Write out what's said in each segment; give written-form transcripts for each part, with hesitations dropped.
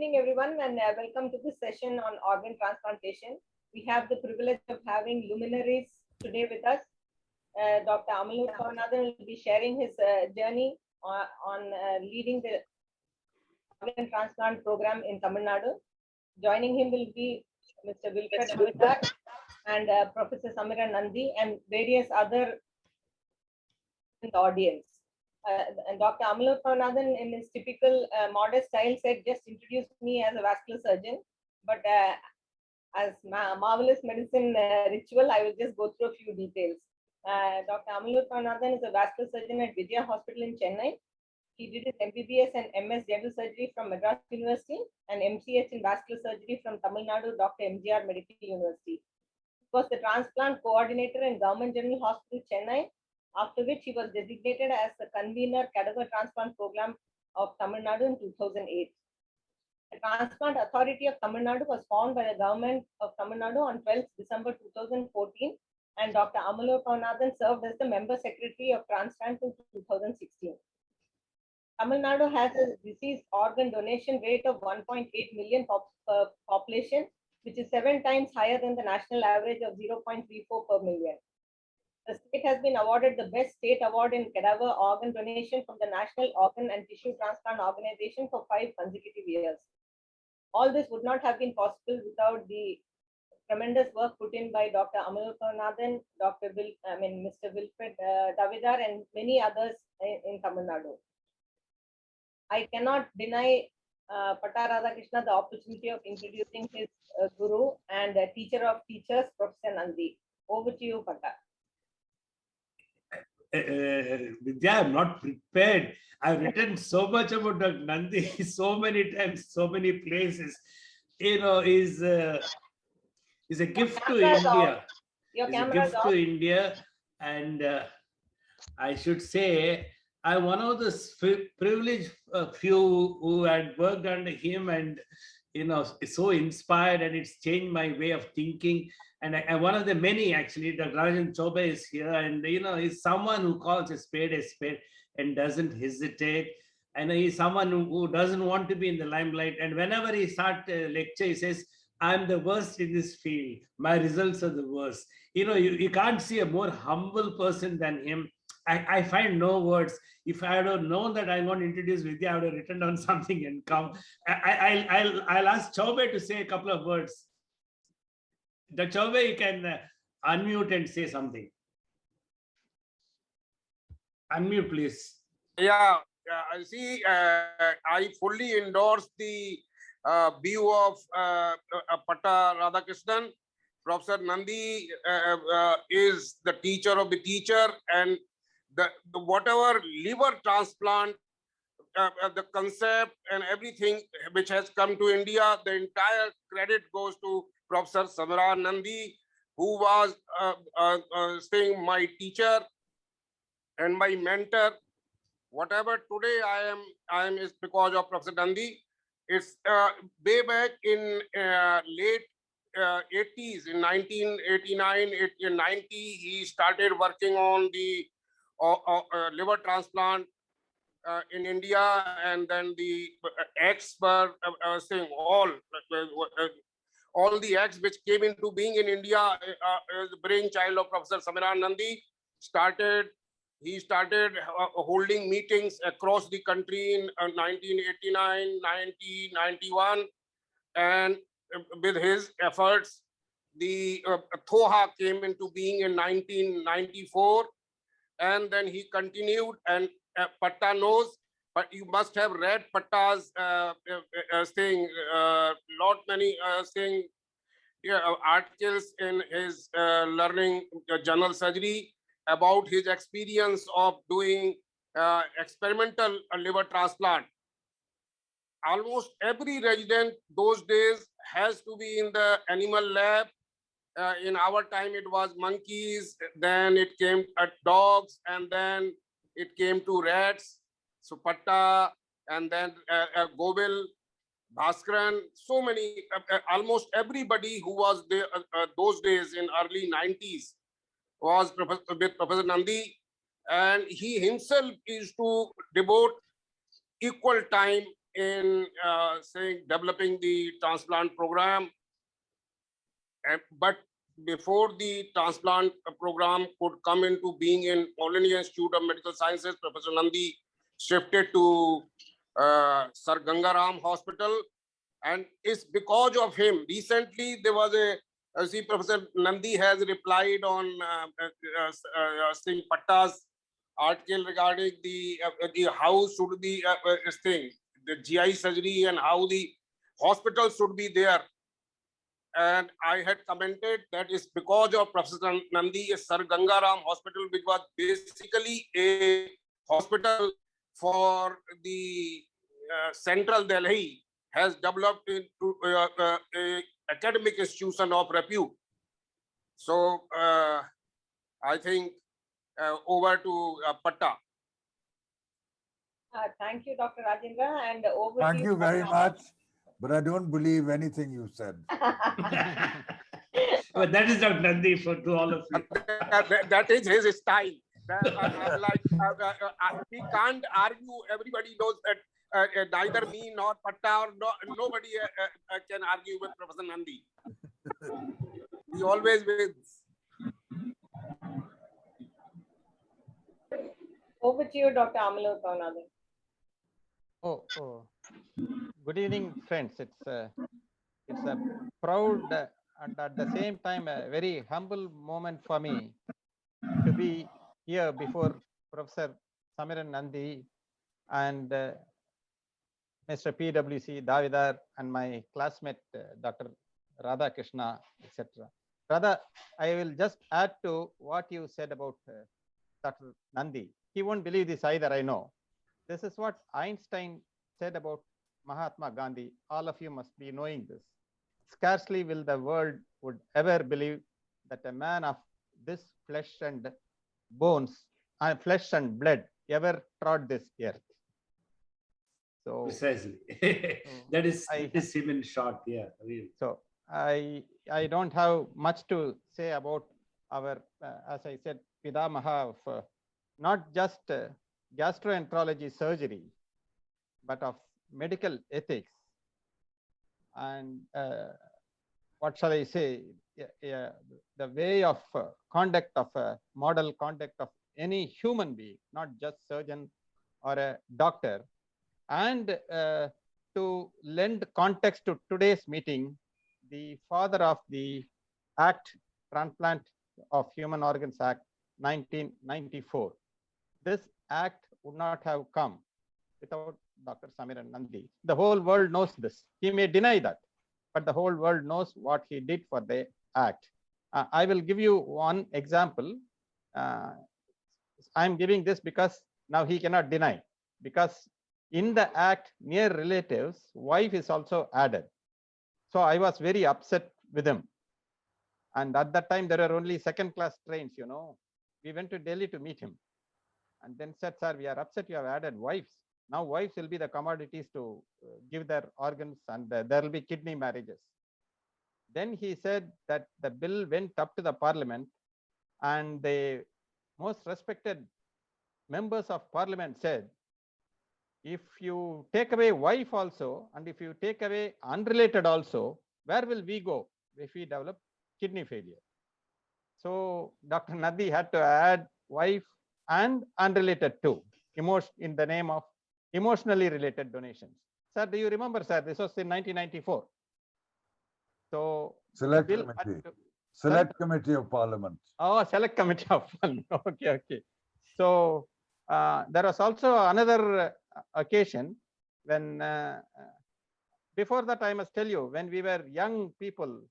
evening, everyone, and welcome to this session on organ transplantation. We have the privilege of having luminaries today with us. Dr. Amalur Pavanathan will be sharing his journey on leading the organ transplant program in Tamil Nadu. Joining him will be Mr. Wilfred Davidar and Professor Samira Nandi and various other in the audience. And Dr. Amalur Pavanathan, in his typical modest style, said, just introduce me as a vascular surgeon. But as marvelous medicine ritual, I will just go through a few details. Dr. Amalur Pavanathan is a vascular surgeon at Vijaya Hospital in Chennai. He did his MBBS and MS General Surgery from Madras University and MCH in Vascular Surgery from Tamil Nadu Dr. MGR Medical University. He was the transplant coordinator in Government General Hospital, Chennai, after which he was designated as the convener cadaver transplant program of Tamil Nadu in 2008. The Transplant Authority of Tamil Nadu was formed by the government of Tamil Nadu on 12th December 2014, and Dr. Amalur Pavanathan served as the member secretary of Transplant in 2016. Tamil Nadu has a disease organ donation rate of 1.8 million population, which is 7 times higher than the national average of 0.34 per million. The state has been awarded the Best State Award in Cadaver Organ Donation from the National Organ and Tissue Transplant Organization for 5 consecutive years. All this would not have been possible without the tremendous work put in by Dr. Amalur Pavanathan, Mr. Wilfred Davidar, and many others in Tamil Nadu. I cannot deny Patta Radhakrishna the opportunity of introducing his guru and teacher of teachers, Professor Nandi. Over to you, Patta. Vidya, I'm not prepared. I've written so much about Dr. Nandi so many times, so many places. Is a gift to India. It's a gift to India, and I should say I'm one of the privileged few who had worked under him, and so inspired, and it's changed my way of thinking. And one of the many, actually, Dr. Rajan Chobe is here, and he's someone who calls a spade and doesn't hesitate. And he's someone who doesn't want to be in the limelight. And whenever he starts a lecture, he says, I'm the worst in this field. My results are the worst. You can't see a more humble person than him. I find no words. If I had known that I'm going to introduce Vidya, I would have written down something and come. I'll ask Chobe to say a couple of words. The Chobe, you can unmute and say something. Unmute, please. Yeah, I see. I fully endorse the view of Patta Radhakrishnan. Professor Nandi is the teacher of the teacher, and the whatever liver transplant, the concept and everything which has come to India, the entire credit goes to Professor Samira Nandi, who was saying my teacher and my mentor. Whatever today I am is because of Professor Nandi. It's way back in late 80s, in 1989, 90, he started working on the liver transplant in India, and then the acts were saying all the acts which came into being in India is the brainchild of Professor Samira Nandi. He started holding meetings across the country in 1989, 90, 91, and with his efforts, the THOHA came into being in 1994, and then he continued, and Patta knows, but you must have read Patta's saying, many saying articles in his learning general surgery about his experience of doing experimental liver transplant. Almost every resident those days has to be in the animal lab. In our time, it was monkeys, then it came at dogs, and then it came to rats. So Patta, and then Gobil, Bhaskaran, so many, almost everybody who was there those days in early 90s was with Professor Nandi, and he himself is to devote equal time in saying developing the transplant program. But before the transplant program could come into being in All India Institute of Medical Sciences, Professor Nandi shifted to Sir Gangaram Hospital, and it's because of him. Recently, there was see, Professor Nandi has replied on Singh Patta's article regarding the how should the GI surgery and how the hospital should be there. And I had commented that it's because of Professor Nandi, Sir Gangaram Hospital, which was basically a hospital for the central Delhi, has developed into a academic institution of repute. So I think over to Patta. Thank you, Dr. Rajendra, and over Thank to you very Dr. much, but I don't believe anything you said. Well, that is Dr. Nandi to all of you. That is his style. We can't argue. Everybody knows that neither me nor Patta or nobody can argue with Professor Nandi. He always wins. Over to you, Dr. Amalur Kaunathan. Oh, good evening, friends. It's a proud and at the same time a very humble moment for me to be here before Professor Samiran Nandi and Mr. PWC Davidar and my classmate Dr. Radha Krishna, etc. Radha, I will just add to what you said about Dr. Nandi. He won't believe this either, I know. This is what Einstein said about Mahatma Gandhi. All of you must be knowing this. Scarcely will the world would ever believe that a man of this flesh and bones, flesh and blood ever trod this earth. So Precisely. That is him in short. Yeah, really. So I don't have much to say about our, as I said, Pidamaha of not just gastroenterology surgery, but of medical ethics and what shall I say, the way of conduct of model conduct of any human being, not just surgeon or a doctor. And to lend context to today's meeting, the father of the Act, Transplant of Human Organs Act 1994. This act would not have come without Dr. Samiran Nandi. The whole world knows this. He may deny that, but the whole world knows what he did for the act. I will give you one example. I'm giving this because now he cannot deny, because in the act, near relatives, wife is also added. So I was very upset with him. And at that time, there were only second-class trains, you know. We went to Delhi to meet him. And then said, sir, we are upset you have added wives. Now wives will be the commodities to give their organs, and there will be kidney marriages. Then he said that the bill went up to the parliament, and the most respected members of parliament said, if you take away wife also, and if you take away unrelated also, where will we go if we develop kidney failure? So Dr. Nandi had to add wife and unrelated too, in the name of emotionally related donations. Sir, do you remember, sir? This was in 1994. So Select committee. Select committee of parliament. Oh, select committee of parliament. Okay. So there was also another occasion when, before that I must tell you, when we were young people,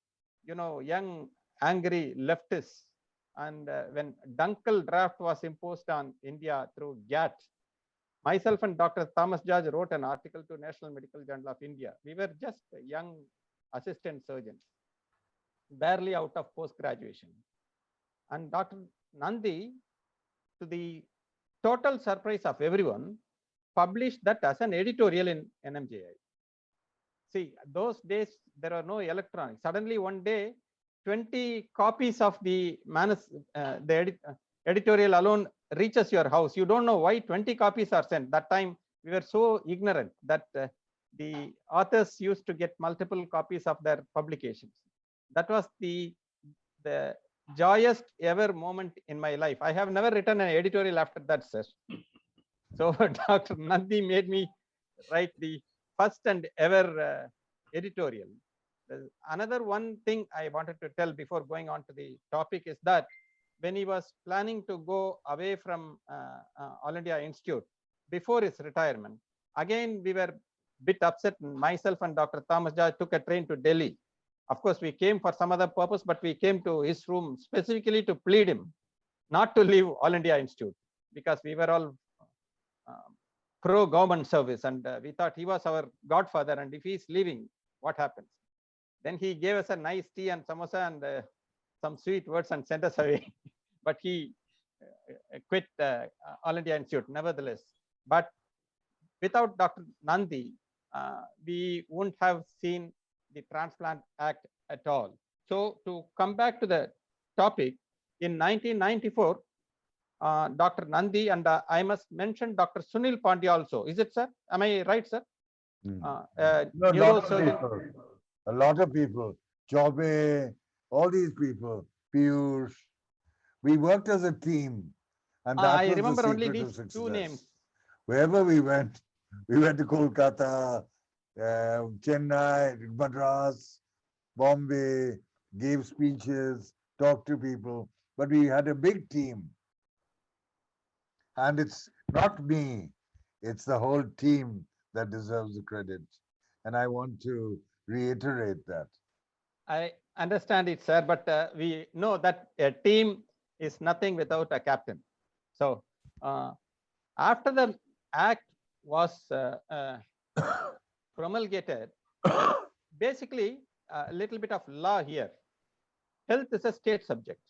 you know, young angry leftists, and when Dunkel draft was imposed on India through GATT, myself and Dr. Thomas George wrote an article to National Medical Journal of India. We were just young assistant surgeons, barely out of post-graduation. And Dr. Nandi, to the total surprise of everyone, published that as an editorial in NMJI. See, those days, there are no electronics. Suddenly one day, 20 copies of the editorial alone reaches your house. You don't know why 20 copies are sent. That time we were so ignorant that the authors used to get multiple copies of their publications. That was the joyous ever moment in my life. I have never written an editorial after that, sir. So Dr. Nandi made me write the first and ever editorial. Another one thing I wanted to tell before going on to the topic is that when he was planning to go away from All India Institute before his retirement, again we were bit upset. Myself and Dr. Thomas Jha took a train to Delhi. Of course, we came for some other purpose, but we came to his room specifically to plead him not to leave All India Institute, because we were all pro-government service, and we thought he was our godfather, and if he's leaving, what happens? Then he gave us a nice tea and samosa and some sweet words and sent us away. But he quit All India Institute nevertheless. But without Dr. Nandi, we wouldn't have seen the Transplant Act at all. So to come back to the topic, in 1994, Dr. Nandi, and I must mention Dr. Sunil Pandya also. Is it, sir? Am I right, sir? No, a lot of people, Chaube, all these people, Piyush, we worked as a team. And that I was remember the only secret of these success. two names. Wherever we went to Kolkata, Chennai, Madras, Bombay, gave speeches, talked to people, but we had a big team. And it's not me, it's the whole team that deserves the credit. And I want to reiterate that. I understand it, sir, but we know that a team is nothing without a captain. So after the act was promulgated, basically a little bit of law here. Health is a state subject.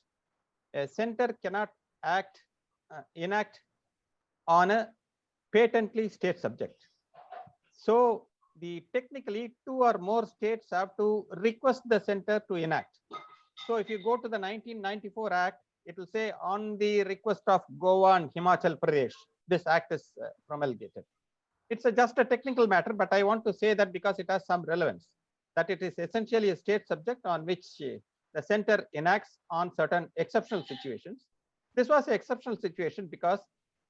A center cannot enact on a patently state subject. So technically 2 or more states have to request the center to enact. So if you go to the 1994 Act, it will say on the request of Goa and Himachal Pradesh, this act is promulgated. It's just a technical matter, but I want to say that because it has some relevance, that it is essentially a state subject on which the center enacts on certain exceptional situations. This was an exceptional situation because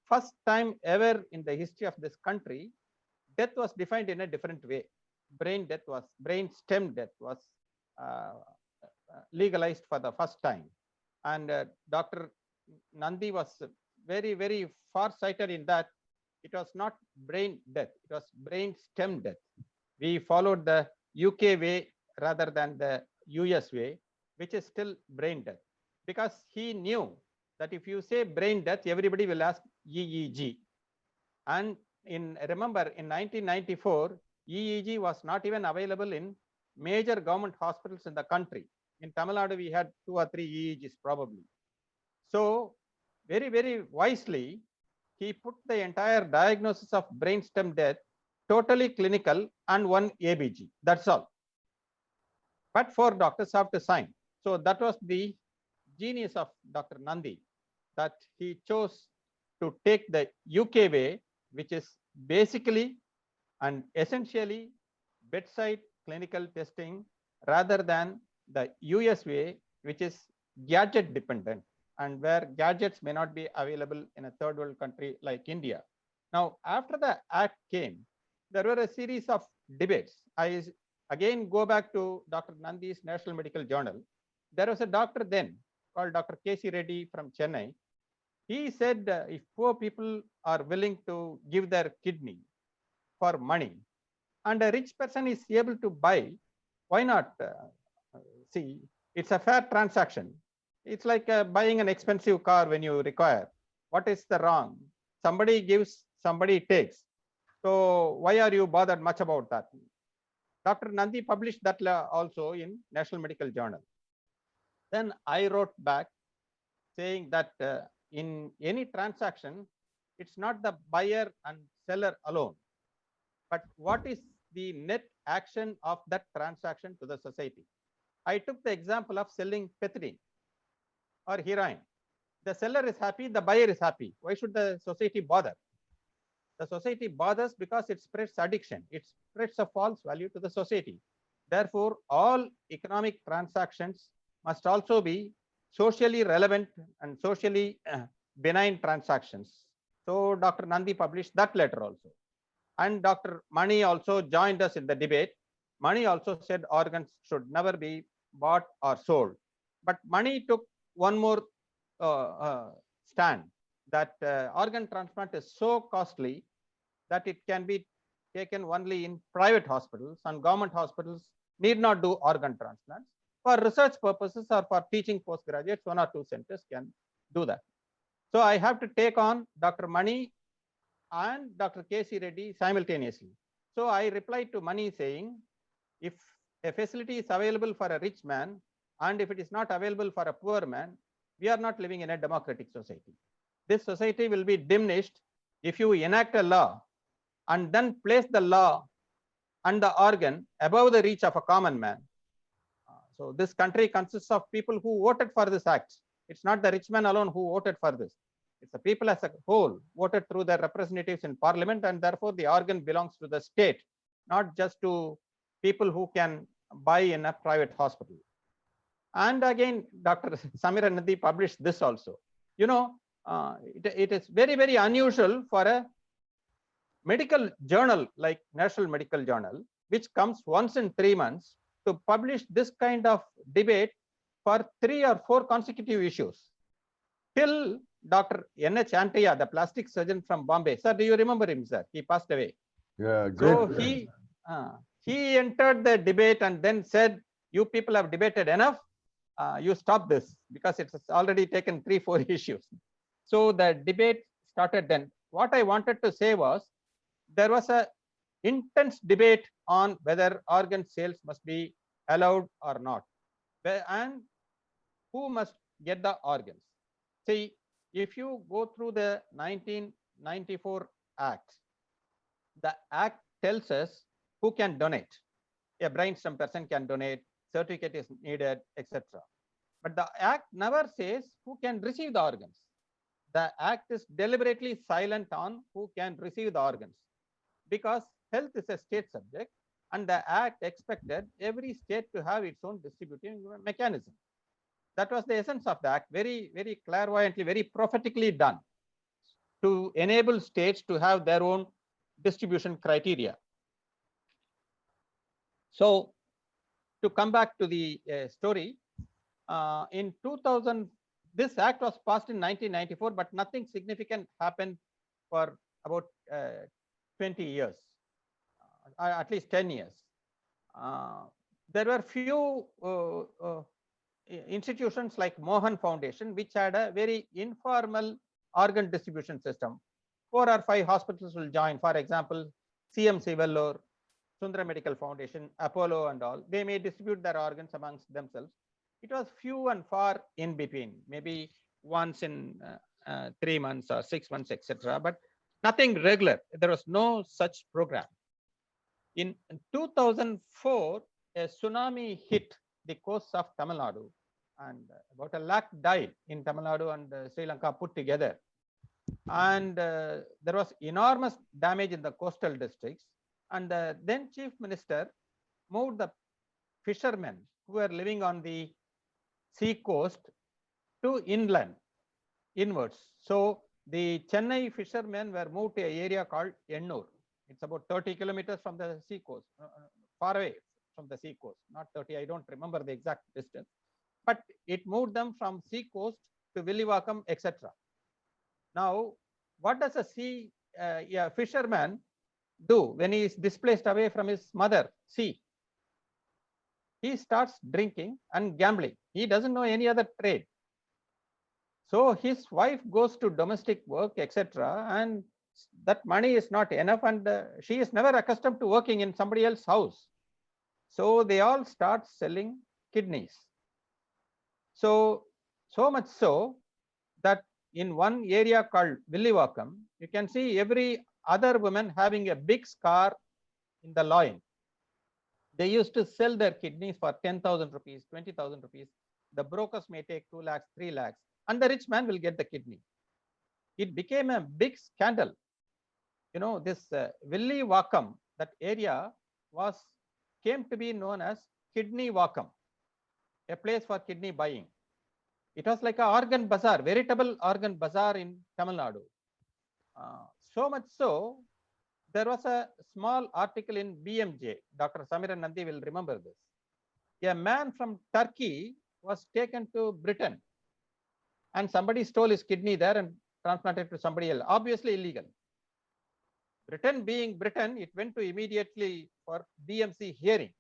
first time ever in the history of this country, death was defined in a different way. Brain stem death was legalized for the first time. And Dr. Nandi was very, very far-sighted in that it was not brain death, it was brain stem death. We followed the UK way rather than the US way, which is still brain death. Because he knew that if you say brain death, everybody will ask EEG. And remember, in 1994, EEG was not even available in major government hospitals in the country. In Tamil Nadu, we had 2 or 3 EEGs probably. So very, very wisely, he put the entire diagnosis of brainstem death totally clinical and 1 ABG. That's all. But 4 doctors have to sign. So that was the genius of Dr. Nandi, that he chose to take the UK way, which is basically and essentially bedside clinical testing, rather than the US way, which is gadget dependent, and where gadgets may not be available in a third world country like India. Now, after the act came, there were a series of debates. I again go back to Dr. Nandi's National Medical Journal. There was a doctor then called Dr. K.C. Reddy from Chennai. He said if poor people are willing to give their kidney for money and a rich person is able to buy, why not? See, it's a fair transaction. It's like buying an expensive car when you require. What is the wrong? Somebody gives, somebody takes. So why are you bothered much about that? Dr. Nandi published that also in National Medical Journal. Then I wrote back saying that in any transaction, it's not the buyer and seller alone, but what is the net action of that transaction to the society? I took the example of selling pethidine or heroin. The seller is happy, the buyer is happy. Why should the society bother? The society bothers because it spreads addiction. It spreads a false value to the society. Therefore, all economic transactions must also be socially relevant and socially benign transactions. So Dr. Nandi published that letter also. And Dr. Mani also joined us in the debate. Mani also said organs should never be bought or sold. But Mani took one more stand, that organ transplant is so costly that it can be taken only in private hospitals, and government hospitals need not do organ transplants. For research purposes or for teaching postgraduates, 1 or 2 centers can do that. So I have to take on Dr. Mani and Dr. K.C. Reddy simultaneously. So I replied to Mani saying, if a facility is available for a rich man and if it is not available for a poor man, we are not living in a democratic society. This society will be diminished if you enact a law and then place the law and the organ above the reach of a common man. So this country consists of people who voted for this act. It's not the rich man alone who voted for this. It's the people as a whole voted through their representatives in parliament, and therefore the organ belongs to the state, not just to people who can buy in a private hospital. And again, Dr. Samira Nandi published this also. You know, it is very, very unusual for a medical journal like National Medical Journal, which comes once in 3 months, to publish this kind of debate for 3 or 4 consecutive issues. Till Dr. N.H. Antaya, the plastic surgeon from Bombay. Sir, do you remember him, sir? He passed away. Yeah, great. So he entered the debate and then said, you people have debated enough. You stop this, because it's already taken 3-4 issues. So the debate started then. What I wanted to say was, there was a intense debate on whether organ sales must be allowed or not, and who must get the organs. See, if you go through the 1994 Act, the Act tells us who can donate. A brainstem person can donate, certificate is needed, etc. But the Act never says who can receive the organs. The Act is deliberately silent on who can receive the organs, because health is a state subject, and the Act expected every state to have its own distributing mechanism. That was the essence of the Act, very, very clairvoyantly, very prophetically done, to enable states to have their own distribution criteria. So to come back to the story, in 2000, this Act was passed in 1994, but nothing significant happened for about 20 years, at least 10 years. There were few institutions like Mohan Foundation, which had a very informal organ distribution system. 4 or 5 hospitals will join. For example, CMC Vellore, Sundara Medical Foundation, Apollo and all. They may distribute their organs amongst themselves. It was few and far in between, maybe once in 3 months or 6 months, etc. But nothing regular. There was no such program. In 2004, a tsunami hit the coast of Tamil Nadu, and about 1 lakh died in Tamil Nadu and Sri Lanka put together. And there was enormous damage in the coastal districts. And the then Chief Minister moved the fishermen who were living on the sea coast to inland, inwards. So the Chennai fishermen were moved to an area called Ennur. It's about 30 kilometers from the sea coast, far away from the sea coast, not 30, I don't remember the exact distance, but it moved them from sea coast to Villivakkam, etc. Now, what does a fisherman do when he is displaced away from his mother sea? He starts drinking and gambling. He doesn't know any other trade. So his wife goes to domestic work, etc. And that money is not enough, and she is never accustomed to working in somebody else's house. So they all start selling kidneys. So much so that in one area called Villivakkam, you can see every other woman having a big scar in the loin. They used to sell their kidneys for 10,000 rupees, 20,000 rupees. The brokers may take 2 lakhs, 3 lakhs, and the rich man will get the kidney. It became a big scandal. you know, this Villivakkam, that area came to be known as Kidney Vakkam, a place for kidney buying. It was like an organ bazaar, veritable organ bazaar in Tamil Nadu. So much so, there was a small article in BMJ. Dr. Samiran Nandi will remember this. A man from Turkey was taken to Britain, and somebody stole his kidney there and transplanted to somebody else. Obviously illegal. Britain being Britain, it went to immediately for BMC hearing.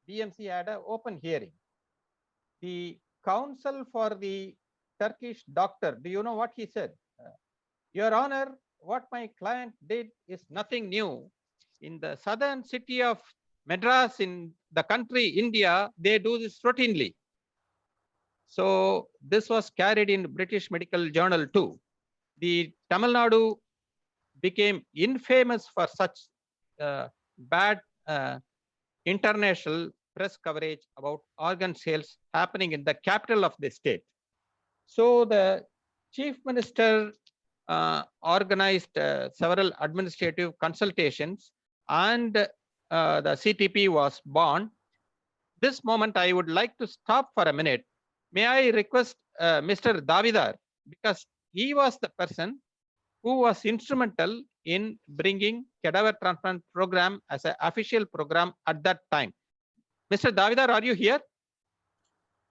BMC had an open hearing. The counsel for the Turkish doctor, do you know what he said? Your Honor, what my client did is nothing new. In the southern city of Madras in the country India, they do this routinely. So this was carried in British Medical Journal too. The Tamil Nadu became infamous for such bad international press coverage about organ sales happening in the capital of the state. So the Chief Minister organized several administrative consultations, and the CTP was born. This moment, I would like to stop for a minute. May I request Mr. Davidar, because he was the person who was instrumental in bringing cadaver transplant program as an official program at that time. Mr. Davidar, are you here?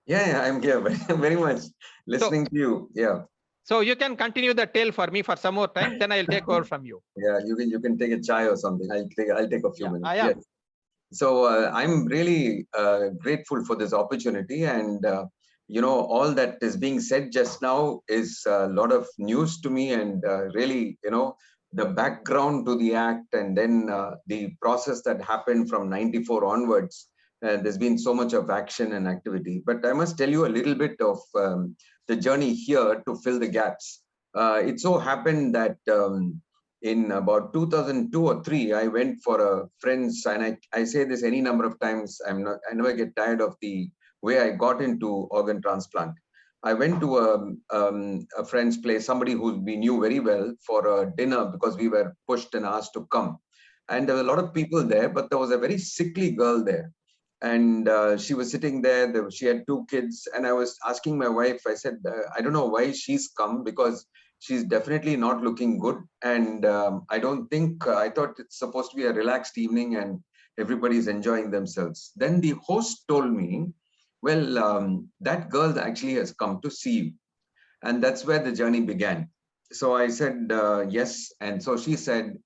Yeah, I'm here very much listening to you. Yeah. So you can continue the tale for me for some more time, then I'll take over from you. Yeah, you can take a chai or something. I'll take a few minutes. I am. Yes. So I'm really grateful for this opportunity, and you know, all that is being said just now is a lot of news to me, and really, you know, the background to the act, and then the process that happened from '94 onwards. There's been so much of action and activity, but I must tell you a little bit of the journey here to fill the gaps. It so happened that in about 2002 or 3, I went for a friend's, and I say this any number of times. I never get tired of the way I got into organ transplant. I went to a friend's place, somebody who we knew very well, for a dinner because we were pushed and asked to come. And there were a lot of people there, but there was a very sickly girl there. And she was sitting there. She had 2 kids. And I was asking my wife, I said, I don't know why she's come, because she's definitely not looking good. And I don't think, I thought it's supposed to be a relaxed evening and everybody's enjoying themselves. Then the host told me, well, that girl actually has come to see you. And that's where the journey began. So I said, yes. And so she said,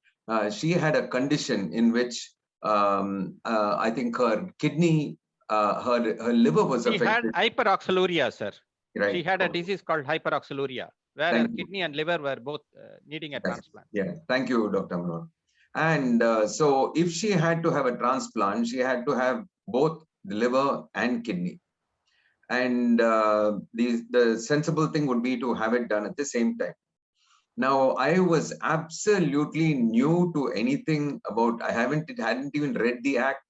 she had a condition in which I think her kidney, her liver was affected. She had hyperoxaluria, sir. Right. She had a disease called hyperoxaluria, where her kidney and liver were both needing a transplant. Yeah, thank you, Dr. Manor. And so if she had to have a transplant, she had to have both the liver and kidney. And the sensible thing would be to have it done at the same time. Now, I was absolutely new to anything about, I hadn't even read the act,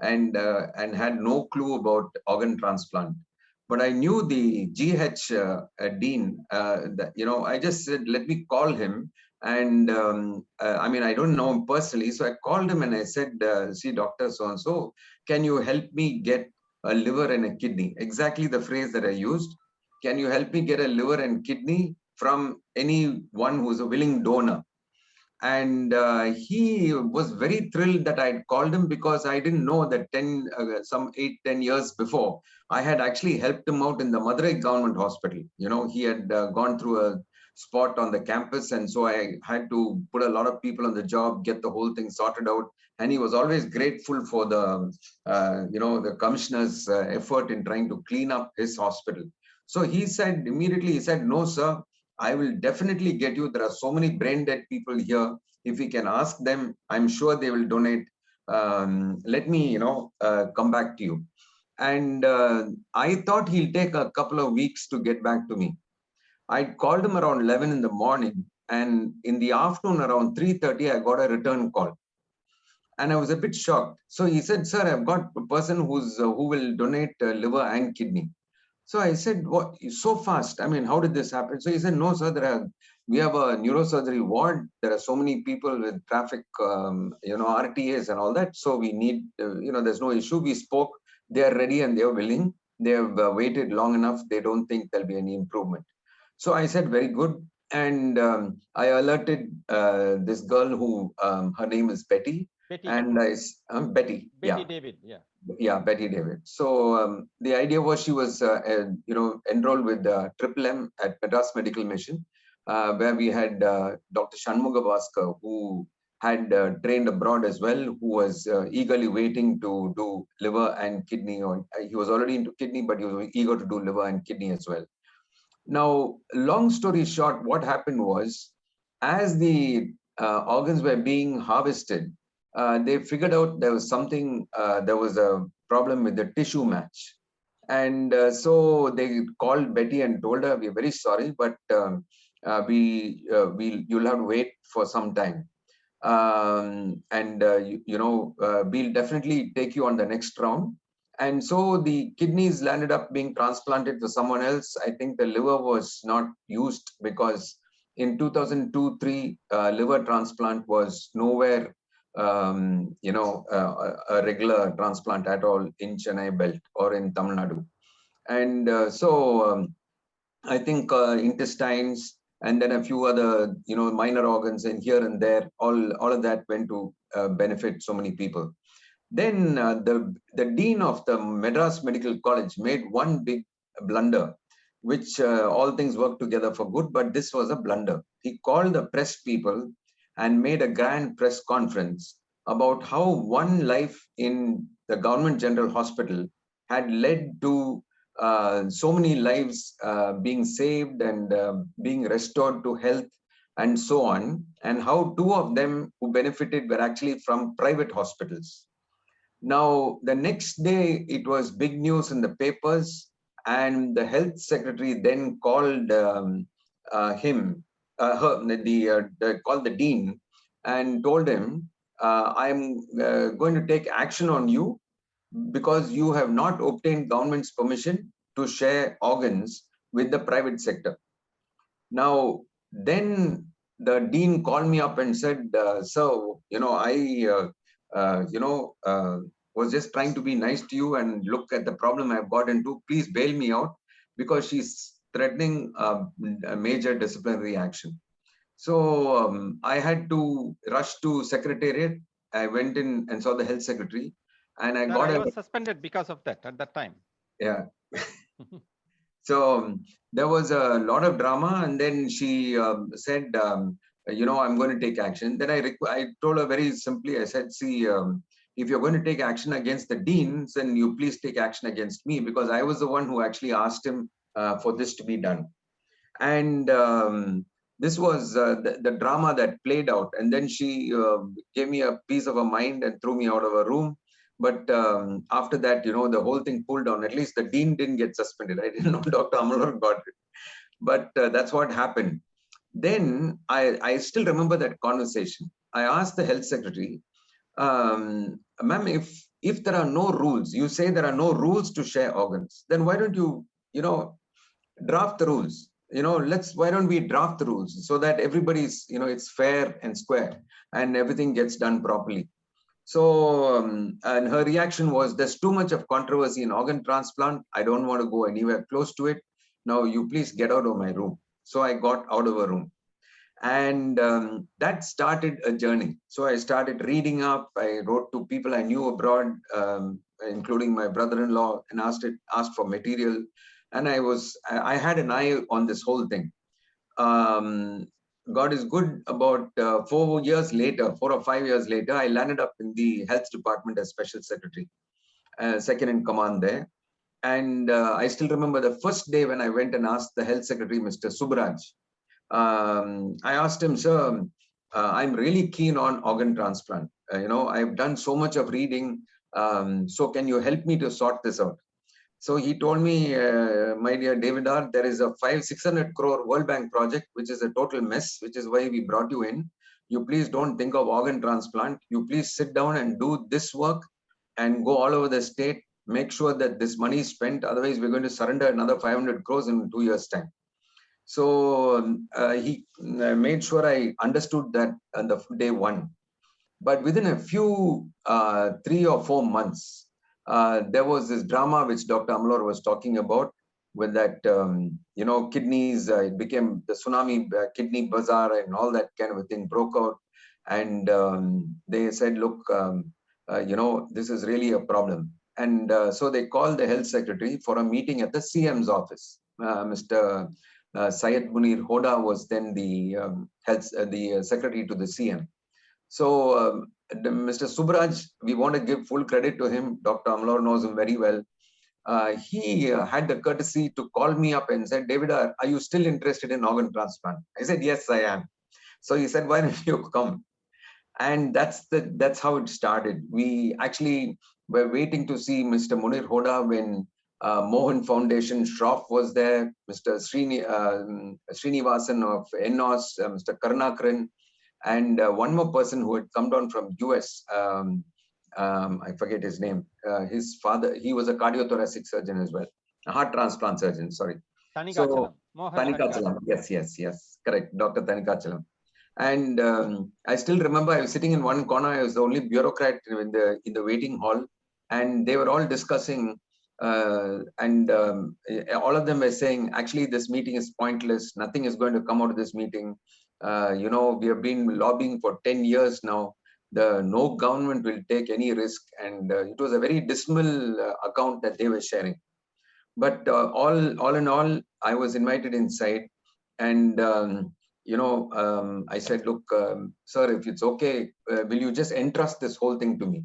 and had no clue about organ transplant. But I knew the GH dean, you know, I just said, let me call him. And I mean, I don't know him personally. So I called him and I said, see, Dr. So-and-so, can you help me get a liver and a kidney? Exactly the phrase that I used. Can you help me get a liver and kidney from anyone who's a willing donor? And he was very thrilled that I'd called him, because I didn't know that some 8-10 years before, I had actually helped him out in the Madurai Government Hospital. You know, he had gone through a spot on the campus, and so I had to put a lot of people on the job, get the whole thing sorted out. And he was always grateful for the, you know, the commissioner's effort in trying to clean up his hospital. So he said immediately, he said, no, sir, I will definitely get you. There are so many brain dead people here. If we can ask them, I'm sure they will donate. Let me, you know, come back to you. And I thought he'll take a couple of weeks to get back to me. I called him around 11 in the morning, and in the afternoon around 3:30, I got a return call. And I was a bit shocked. So he said, sir, I've got a person who will donate liver and kidney. So I said, what, so fast? I mean, how did this happen? So he said, no, sir, there are we have a neurosurgery ward. There are so many people with traffic, RTAs and all that. So we need, there's no issue. We spoke, they are ready and they are willing. They have waited long enough. They don't think there'll be any improvement. So I said, very good. And I alerted this girl who, her name is Betty. Betty. And Betty. Betty David, yeah. Yeah, Betty David. So the idea was she was, enrolled with Triple M at Madras Medical Mission, where we had Dr. Shanmuga Bhaskar, who had trained abroad as well, who was eagerly waiting to do liver and kidney. Or he was already into kidney, but he was eager to do liver and kidney as well. Now, long story short, what happened was, as the organs were being harvested, they figured out there was something, there was a problem with the tissue match. And so they called Betty and told her, we're very sorry, but you'll have to wait for some time. We'll definitely take you on the next round. And so the kidneys landed up being transplanted to someone else. I think the liver was not used because in 2002-03, liver transplant was nowhere, a regular transplant at all in Chennai belt or in Tamil Nadu. And I think intestines and then a few other, minor organs and here and there, all of that went to benefit so many people. Then the dean of the Madras Medical College made one big blunder, which all things work together for good, but this was a blunder. He called the press people and made a grand press conference about how one life in the Government General Hospital had led to so many lives being saved and being restored to health and so on, and how two of them who benefited were actually from private hospitals. Now, the next day, it was big news in the papers, and the health secretary then called called the dean and told him, I'm going to take action on you because you have not obtained government's permission to share organs with the private sector. Now, then the dean called me up and said, sir, I was just trying to be nice to you and look at the problem I've got into. Please bail me out because she's threatening a major disciplinary action. So I had to rush to secretariat. I went in and saw the health secretary, and I was suspended because of that at that time. Yeah. So there was a lot of drama, and then she said, I'm going to take action. Then I told her very simply, I said, see, if you're going to take action against the deans, then you please take action against me, because I was the one who actually asked him for this to be done. And this was the drama that played out. And then she gave me a piece of her mind and threw me out of her room. But after that, the whole thing pulled down. At least the dean didn't get suspended. I didn't know Dr. Amalur got it. But that's what happened. Then I still remember that conversation. I asked the health secretary, ma'am, if there are no rules, you say there are no rules to share organs, then why don't you, draft the rules? Why don't we draft the rules so that everybody's, it's fair and square and everything gets done properly. So, and her reaction was, there's too much of controversy in organ transplant. I don't want to go anywhere close to it. Now you please get out of my room. So I got out of her room. And that started a journey. So I started reading up. I wrote to people I knew abroad, including my brother-in-law, and asked for material. And I had an eye on this whole thing. God is good. About 4 or 5 years later, I landed up in the health department as special secretary, second in command there. And I still remember the first day when I went and asked the health secretary, Mr. Subraj. I asked him, sir, I'm really keen on organ transplant. I've done so much of reading. So can you help me to sort this out? So he told me, my dear David R., there is a 500-600 crore World Bank project, which is a total mess, which is why we brought you in. You please don't think of organ transplant. You please sit down and do this work and go all over the state. Make sure that this money is spent. Otherwise, we're going to surrender another 500 crores in 2 years' time. So he made sure I understood that on the day one. But within a few 3 or 4 months, there was this drama which Dr. Amalor was talking about, with that kidneys. It became the tsunami kidney bazaar and all that kind of a thing broke out, and they said, look, this is really a problem. And so they called the health secretary for a meeting at the CM's office. Mr. Syed Munir Hoda was then the secretary to the CM. So Mr. Subraj, we want to give full credit to him. Dr. Amalor knows him very well. He had the courtesy to call me up and said, David, are you still interested in organ transplant? I said, yes, I am. So he said, why don't you come? And that's how it started. We actually were waiting to see Mr. Munir Hoda when Mohan Foundation, Shroff was there, Mr. Srinivasan of ENOS, Mr. Karnakaran, and one more person who had come down from US. I forget his name. His father, he was a cardiothoracic surgeon as well, a heart transplant surgeon, sorry. Thanikachalam. Mohan Thanikachalam. Yes, correct. Dr. Thanikachalam. And I still remember I was sitting in one corner. I was the only bureaucrat in the waiting hall, and they were all discussing. And all of them were saying, actually, this meeting is pointless. Nothing is going to come out of this meeting. We have been lobbying for 10 years now. No government will take any risk. And it was a very dismal account that they were sharing. But all in all, I was invited inside, and I said, look, sir, if it's okay, will you just entrust this whole thing to me?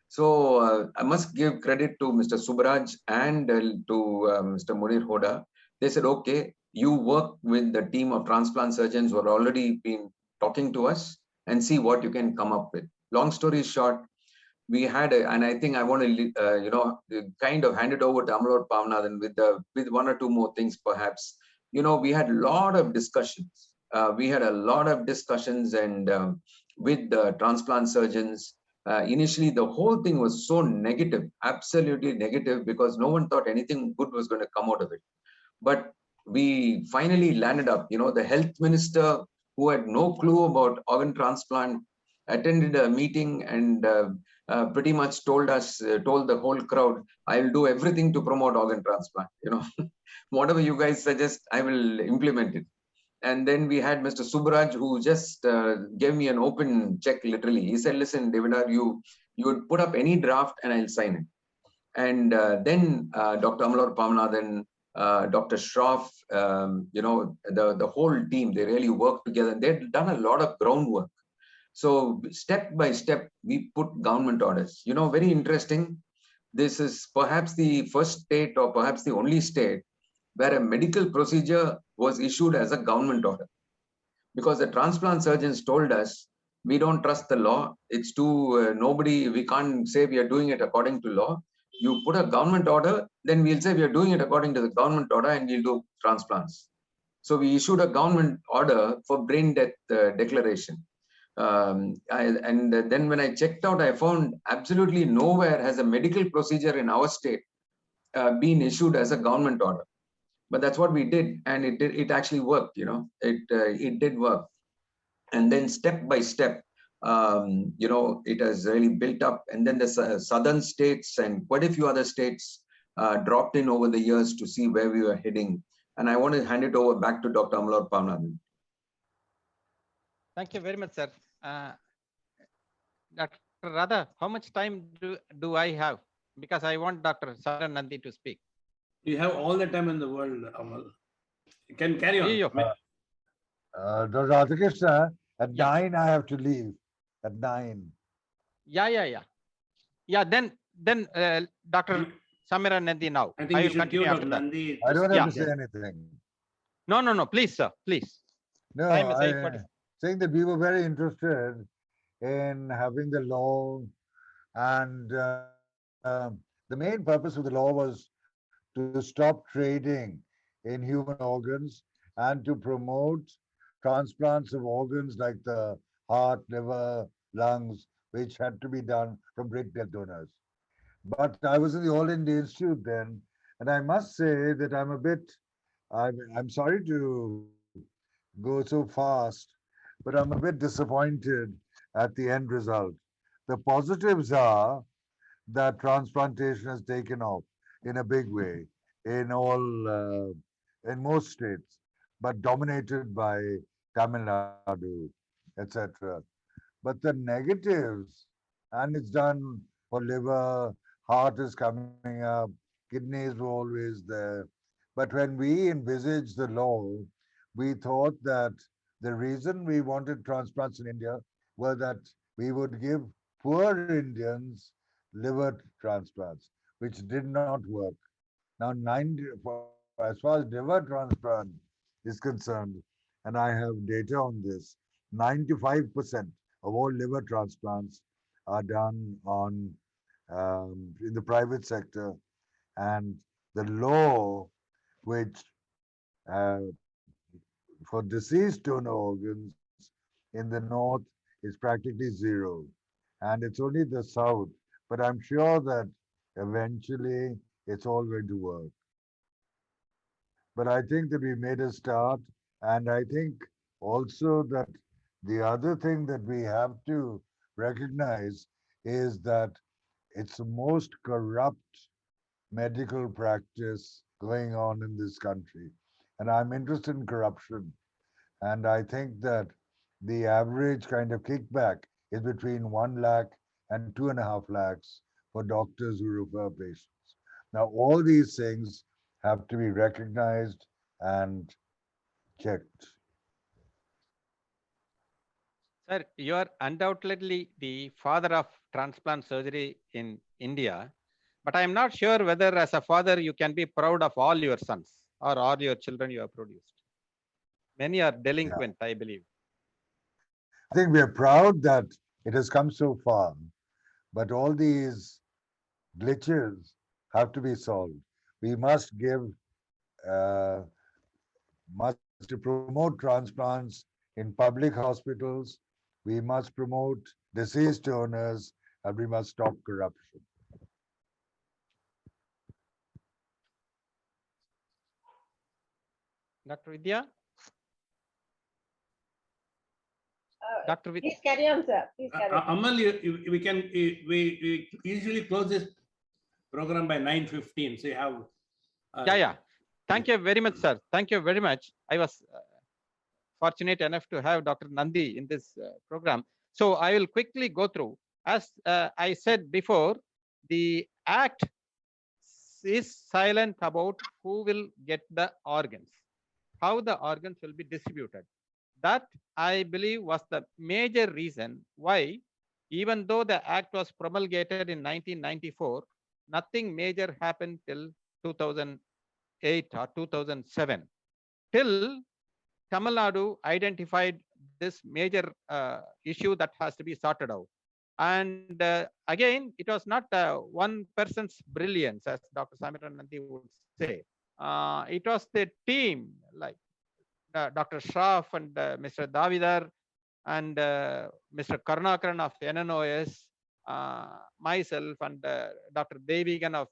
So I must give credit to Mr. Subraj and to Mr. Munir Hoda. They said, okay, you work with the team of transplant surgeons who have already been talking to us and see what you can come up with. Long story short, we had, and I think I want to, kind of hand it over to Amalor Pavanathan with one or two more things, perhaps. We had a lot of discussions. And with the transplant surgeons. Initially, the whole thing was so negative, absolutely negative, because no one thought anything good was going to come out of it. But we finally landed up, the health minister, who had no clue about organ transplant, attended a meeting and pretty much told the whole crowd, I will do everything to promote organ transplant. Whatever you guys suggest, I will implement it. And then we had Mr. Subraj, who just gave me an open check, literally. He said, listen, David, you would put up any draft and I'll sign it. And then Dr. Amalor Pavanathan, Dr. Shroff, the whole team, they really worked together. They'd done a lot of groundwork. So step by step, we put government orders. Very interesting. This is perhaps the first state or perhaps the only state where a medical procedure was issued as a government order. Because the transplant surgeons told us, we don't trust the law. It's too, we can't say we are doing it according to law. You put a government order, then we'll say we are doing it according to the government order and we'll do transplants. So we issued a government order for brain death declaration. And then when I checked out, I found absolutely nowhere has a medical procedure in our state been issued as a government order. But that's what we did, and it actually worked. It did work. And then step by step, it has really built up. And then the southern states and quite a few other states dropped in over the years to see where we were heading. And I want to hand it over back to Dr. Amalor Pavanathan. Thank you very much, sir. Dr. Radha, how much time do I have? Because I want Dr. Samiran Nandi to speak. You have all the time in the world, Amal. You can carry on. Dr. Radhakrishna, at Yeah. 9 I have to leave. At 9. Yeah. Then Dr. Samiran Nandi now. I think you will should continue give after Dr. that. Nandi. I don't have Yeah. to say anything. No, please, sir, please. No, Time is I'm 8:40. saying that we were very interested in having the law, and the main purpose of the law was to stop trading in human organs and to promote transplants of organs like the heart, liver, lungs, which had to be done from brain death donors. But I was in the All India Institute then, and I must say that I'm a bit I'm sorry to go so fast, but I'm a bit disappointed at the end result. The positives are that transplantation has taken off in a big way in in most states, but dominated by Tamil Nadu, etc. But the negatives, and it's done for liver, heart is coming up, kidneys were always there. But when we envisaged the law, we thought that the reason we wanted transplants in India were that we would give poor Indians liver transplants, which did not work. Now, as far as liver transplant is concerned, and I have data on this, 95% of all liver transplants are done in the private sector, and the law which uh, for deceased donor organs in the north is practically zero, and it's only the south. But I'm sure that eventually it's all going to work. But I think that we made a start, and I think also that the other thing that we have to recognize is that it's the most corrupt medical practice going on in this country. And I'm interested in corruption. And I think that the average kind of kickback is between 1 lakh and 2.5 lakhs for doctors who refer patients. Now, all these things have to be recognized and checked. Sir, you are undoubtedly the father of transplant surgery in India, but I am not sure whether as a father you can be proud of all your sons or all your children you have produced. Many are delinquent, I believe. I think we are proud that it has come so far, but all these glitches have to be solved. We must uh, must promote transplants in public hospitals. We must promote deceased donors, and we must stop corruption. Dr. Vidya? Please carry on, sir. Please carry on. Amal, we usually close this program by 9:15. So you have. Yeah. Thank you very much, sir. Thank you very much. I was fortunate enough to have Dr. Nandi in this program. So I will quickly go through. As I said before, the Act is silent about who will get the organs, how the organs will be distributed. That, I believe, was the major reason why, even though the Act was promulgated in 1994, nothing major happened till 2008 or 2007. Till Tamil Nadu identified this major issue that has to be sorted out. And again, it was not one person's brilliance, as Dr. Samiran Nandi would say. It was the team, like Dr. Shroff and Mr. Davidar and Mr. Karnakaran of NNOS, myself and Dr. Devigan of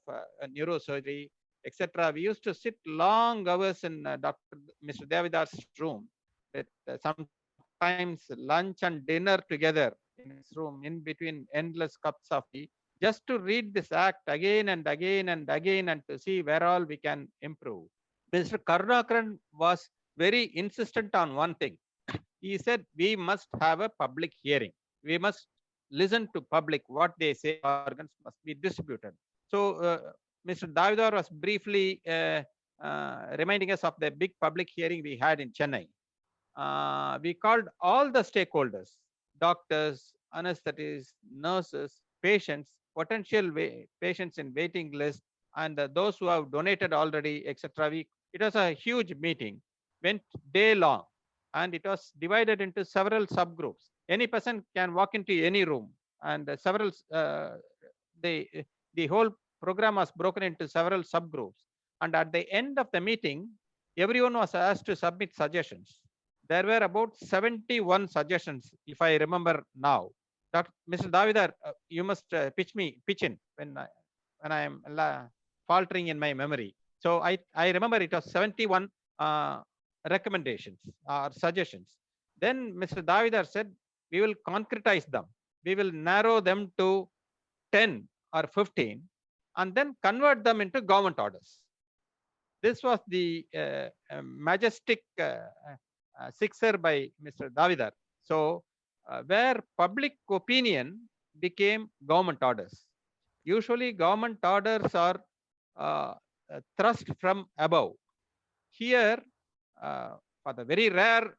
neurosurgery, etc. We used to sit long hours in Mr. Devidar's room with sometimes lunch and dinner together in his room, in between endless cups of tea, just to read this Act again and again and again and to see where all we can improve. Mr. Karnakaran was very insistent on one thing. He said we must have a public hearing. We must listen to public, what they say, organs must be distributed. So Mr. Davidar was briefly reminding us of the big public hearing we had in Chennai. We called all the stakeholders, doctors, anesthetists, nurses, patients, potential patients in waiting list, and those who have donated already, etc. It was a huge meeting, went day long, and it was divided into several subgroups. Any person can walk into any room, and the whole program was broken into several subgroups. And at the end of the meeting, everyone was asked to submit suggestions. There were about 71 suggestions, if I remember now. Mr. Davidar, you must pitch in when I am faltering in my memory. So I remember it was 71 recommendations or suggestions. Then Mr. Davidar said, we will concretize them. We will narrow them to 10 or 15 and then convert them into government orders. This was the majestic sixer by Mr. Davidar. So, where public opinion became government orders. Usually, government orders are thrust from above. Here, for the very rare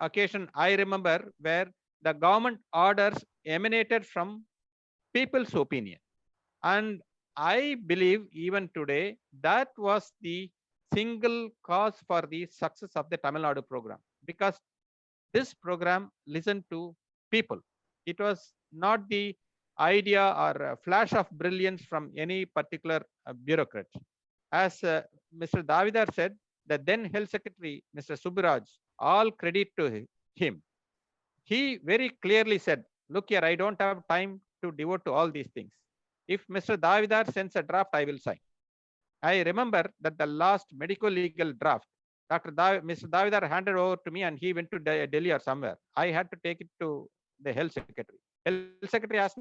occasion, I remember where the government orders emanated from people's opinion. And I believe even today that was the single cause for the success of the Tamil Nadu program, because this program listened to people. It was not the idea or a flash of brilliance from any particular bureaucrat. As Mr. Davidar said, the then Health Secretary, Mr. Subiraj, all credit to him. He very clearly said, look here, I don't have time to devote to all these things. If Mr. Davidar sends a draft, I will sign. I remember that the last medical legal draft, Mr. Davidar handed over to me and he went to Delhi or somewhere. I had to take it to the Health Secretary. Health Secretary asked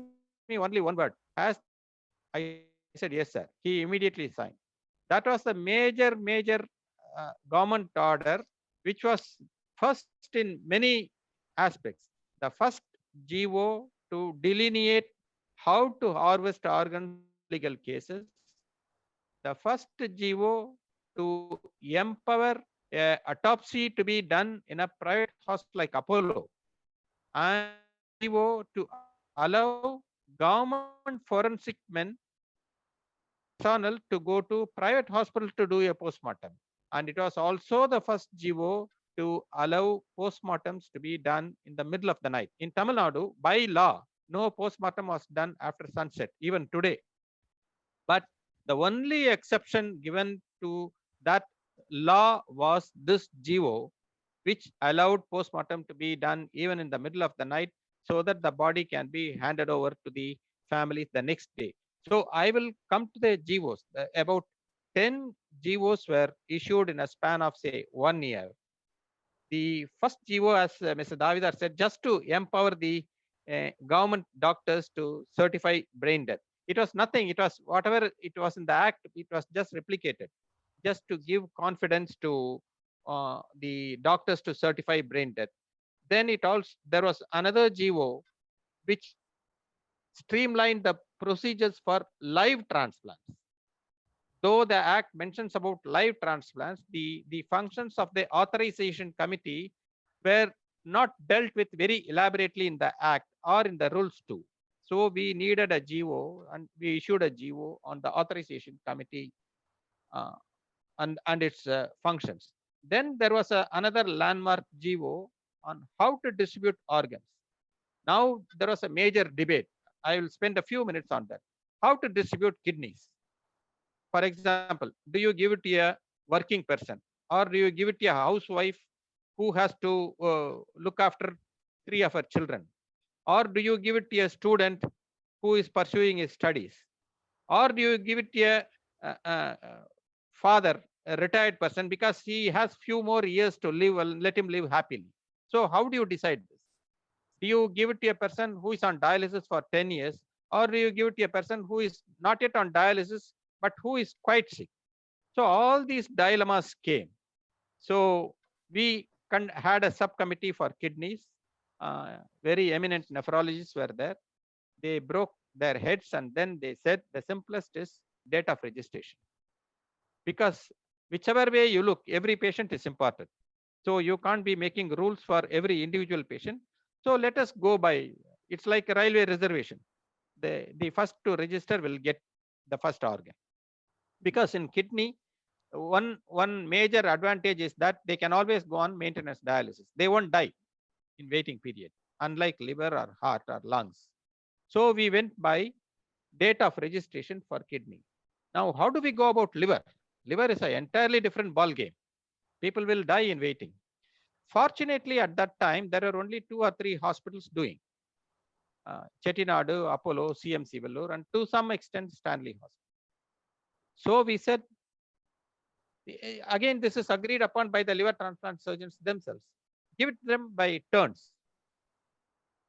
me only one word. I said, yes, sir. He immediately signed. That was the major government order, which was first in many aspects. The first GO to delineate how to harvest organs in legal cases. The first GO to empower autopsy to be done in a private hospital like Apollo, and GO to allow government forensic men personnel to go to private hospital to do a postmortem. And it was also the first GO to allow postmortems to be done in the middle of the night. In Tamil Nadu, by law, no postmortem was done after sunset, even today. But the only exception given to that law was this GO, which allowed postmortem to be done even in the middle of the night, so that the body can be handed over to the families the next day. So I will come to the GOs. About 10 GOs were issued in a span of, say, 1 year. The first GO, as Mr. Davidar said, just to empower the government doctors to certify brain death. It was nothing. It was whatever it was in the act. It was just replicated, just to give confidence to the doctors to certify brain death. Then there was another GO which streamlined the procedures for live transplants. Though the act mentions about live transplants, the functions of the authorization committee were not dealt with very elaborately in the act or in the rules too. So we needed a GO, and we issued a GO on the authorization committee and its functions. Then there was another landmark GO on how to distribute organs. Now there was a major debate. I will spend a few minutes on that. How to distribute kidneys. For example, do you give it to a working person, or do you give it to a housewife who has to look after 3 of her children? Or do you give it to a student who is pursuing his studies? Or do you give it to a father, a retired person, because he has few more years to live, and let him live happily? So how do you decide this? Do you give it to a person who is on dialysis for 10 years, or do you give it to a person who is not yet on dialysis, but who is quite sick? So all these dilemmas came. So we had a subcommittee for kidneys. Very eminent nephrologists were there. They broke their heads, and then they said the simplest is date of registration. Because whichever way you look, every patient is important. So you can't be making rules for every individual patient. So let us go by, it's like a railway reservation. The first to register will get the first organ. Because in kidney, one major advantage is that they can always go on maintenance dialysis. They won't die in waiting period, unlike liver or heart or lungs. So we went by date of registration for kidney. Now, how do we go about liver? Liver is an entirely different ball game. People will die in waiting. Fortunately, at that time, there are only 2 or 3 hospitals doing. Chettinadu, Apollo, CMC Vellore, and to some extent, Stanley Hospital. So we said, Again, this is agreed upon by the liver transplant surgeons themselves. Give it them by turns.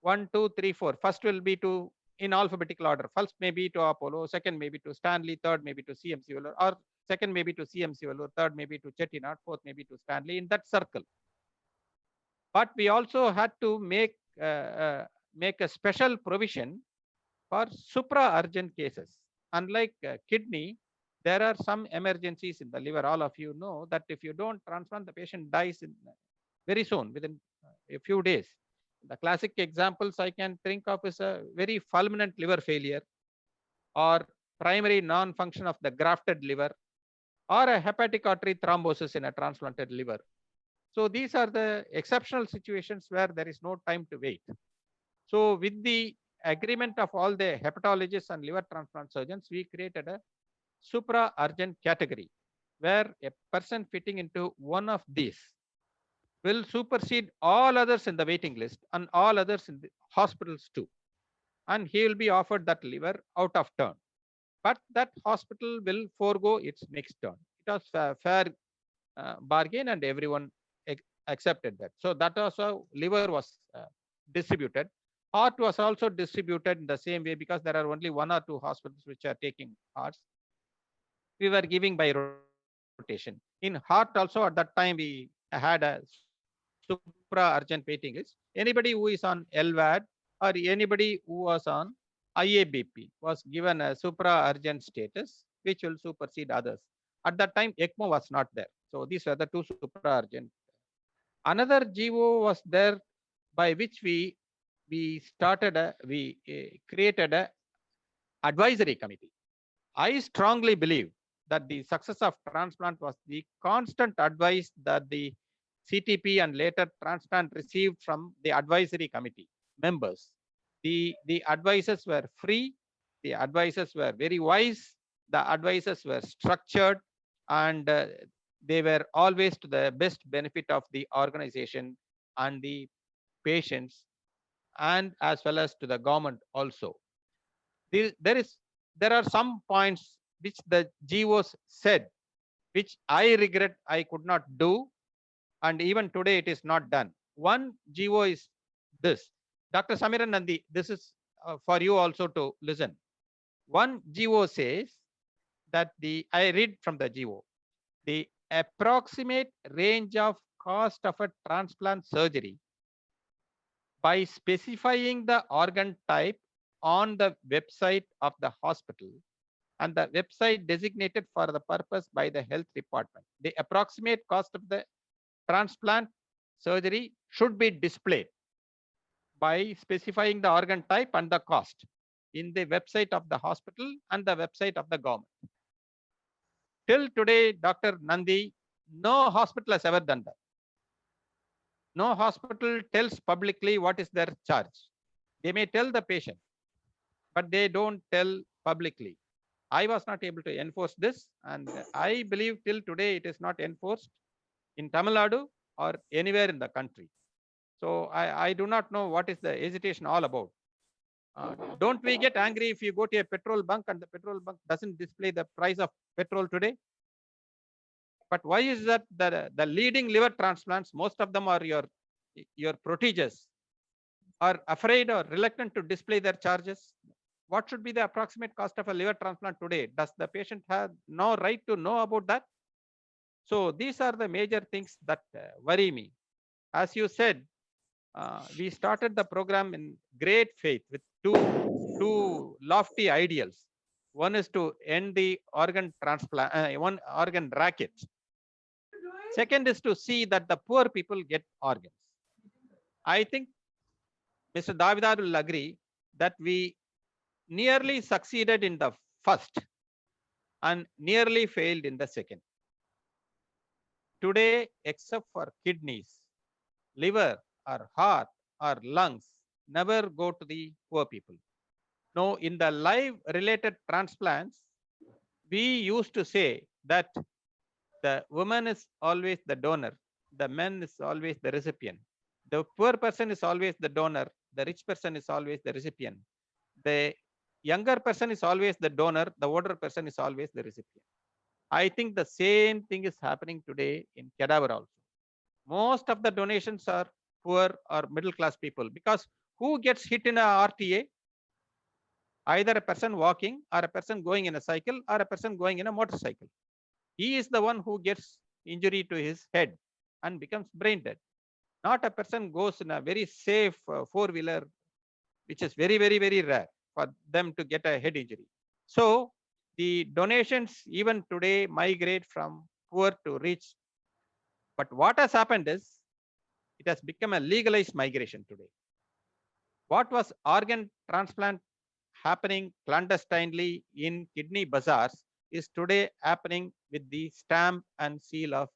1, 2, 3, 4. First will be to in alphabetical order. First maybe to Apollo, second maybe to Stanley, third maybe to CMC Vellore, or second maybe to CMC Vellore, third maybe to Chettinad, fourth maybe to Stanley, in that circle. But we also had to make a special provision for supra-urgent cases. Unlike kidney, there are some emergencies in the liver. All of you know that if you don't transplant, the patient dies very soon, within a few days. The classic examples I can think of is a very fulminant liver failure, or primary non-function of the grafted liver, or a hepatic artery thrombosis in a transplanted liver. So these are the exceptional situations where there is no time to wait. So with the agreement of all the hepatologists and liver transplant surgeons, we created a supra-urgent category where a person fitting into one of these will supersede all others in the waiting list and all others in the hospitals too. And he will be offered that liver out of turn. But that hospital will forego its next turn. It was a fair bargain, and everyone accepted that. So that also liver was distributed. Heart was also distributed in the same way, because there are only 1 or 2 hospitals which are taking hearts. We were giving by rotation. In heart also, at that time, we had a supra-urgent waiting list. Anybody who is on LVAD or anybody who was on IABP was given a supra-urgent status, which will supersede others. At that time, ECMO was not there. So these were the 2 supra-urgent. Another GO was there, by which we created a advisory committee. I strongly believe that the success of transplant was the constant advice that the CTP and later transplant received from the advisory committee members. The advisors were free, the advisors were very wise, the advisors were structured, and they were always to the best benefit of the organization and the patients, and as well as to the government also. There are some points which the GOs said, which I regret I could not do, and even today it is not done. One GO is this. Dr. Samiran Nandi, this is for you also to listen. One GO says that I read from the GO, the approximate range of cost of a transplant surgery by specifying the organ type on the website of the hospital and the website designated for the purpose by the health department. The approximate cost of the transplant surgery should be displayed by specifying the organ type and the cost in the website of the hospital and the website of the government. Till today, Dr. Nandi, no hospital has ever done that. No hospital tells publicly what is their charge. They may tell the patient, but they don't tell publicly. I was not able to enforce this, and I believe till today it is not enforced in Tamil Nadu or anywhere in the country. So I do not know what is the hesitation all about. Don't we get angry if you go to a petrol bunk and the petrol bunk doesn't display the price of petrol today? But why is that the leading liver transplants, most of them are your proteges, are afraid or reluctant to display their charges? What should be the approximate cost of a liver transplant today? Does the patient have no right to know about that? So these are the major things that worry me. As you said, we started the program in great faith with two lofty ideals. One is to end the organ transplant, one organ racket. Second is to see that the poor people get organs. I think Mr. Davidar will agree that we nearly succeeded in the first and nearly failed in the second. Today, except for kidneys, liver or heart or lungs, never go to the poor people. No, in the live related transplants, we used to say that the woman is always the donor, the man is always the recipient. The poor person is always the donor, the rich person is always the recipient. The younger person is always the donor, the older person is always the recipient. I think the same thing is happening today in cadaver also. Most of the donations are poor or middle class people, because who gets hit in a RTA? Either a person walking, or a person going in a cycle, or a person going in a motorcycle. He is the one who gets injury to his head and becomes brain dead. Not a person goes in a very safe four-wheeler, which is very, very, very rare for them to get a head injury. So the donations even today migrate from poor to rich. But what has happened is it has become a legalized migration today. What was organ transplant happening clandestinely in kidney bazaars is today happening with the stamp and seal of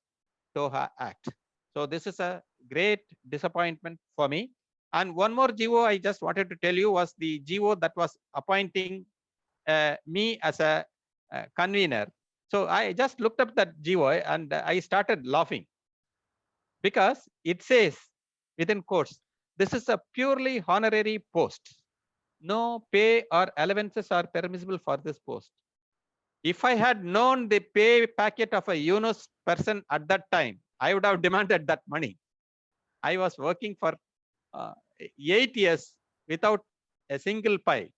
Doha Act. So this is a great disappointment for me. And one more GO I just wanted to tell you was the GO that was appointing me as a convener. So I just looked up that GO and I started laughing, because it says within quotes, this is a purely honorary post. No pay or allowances are permissible for this post. If I had known the pay packet of a Yunus person at that time, I would have demanded that money. I was working for 8 years without a single pie.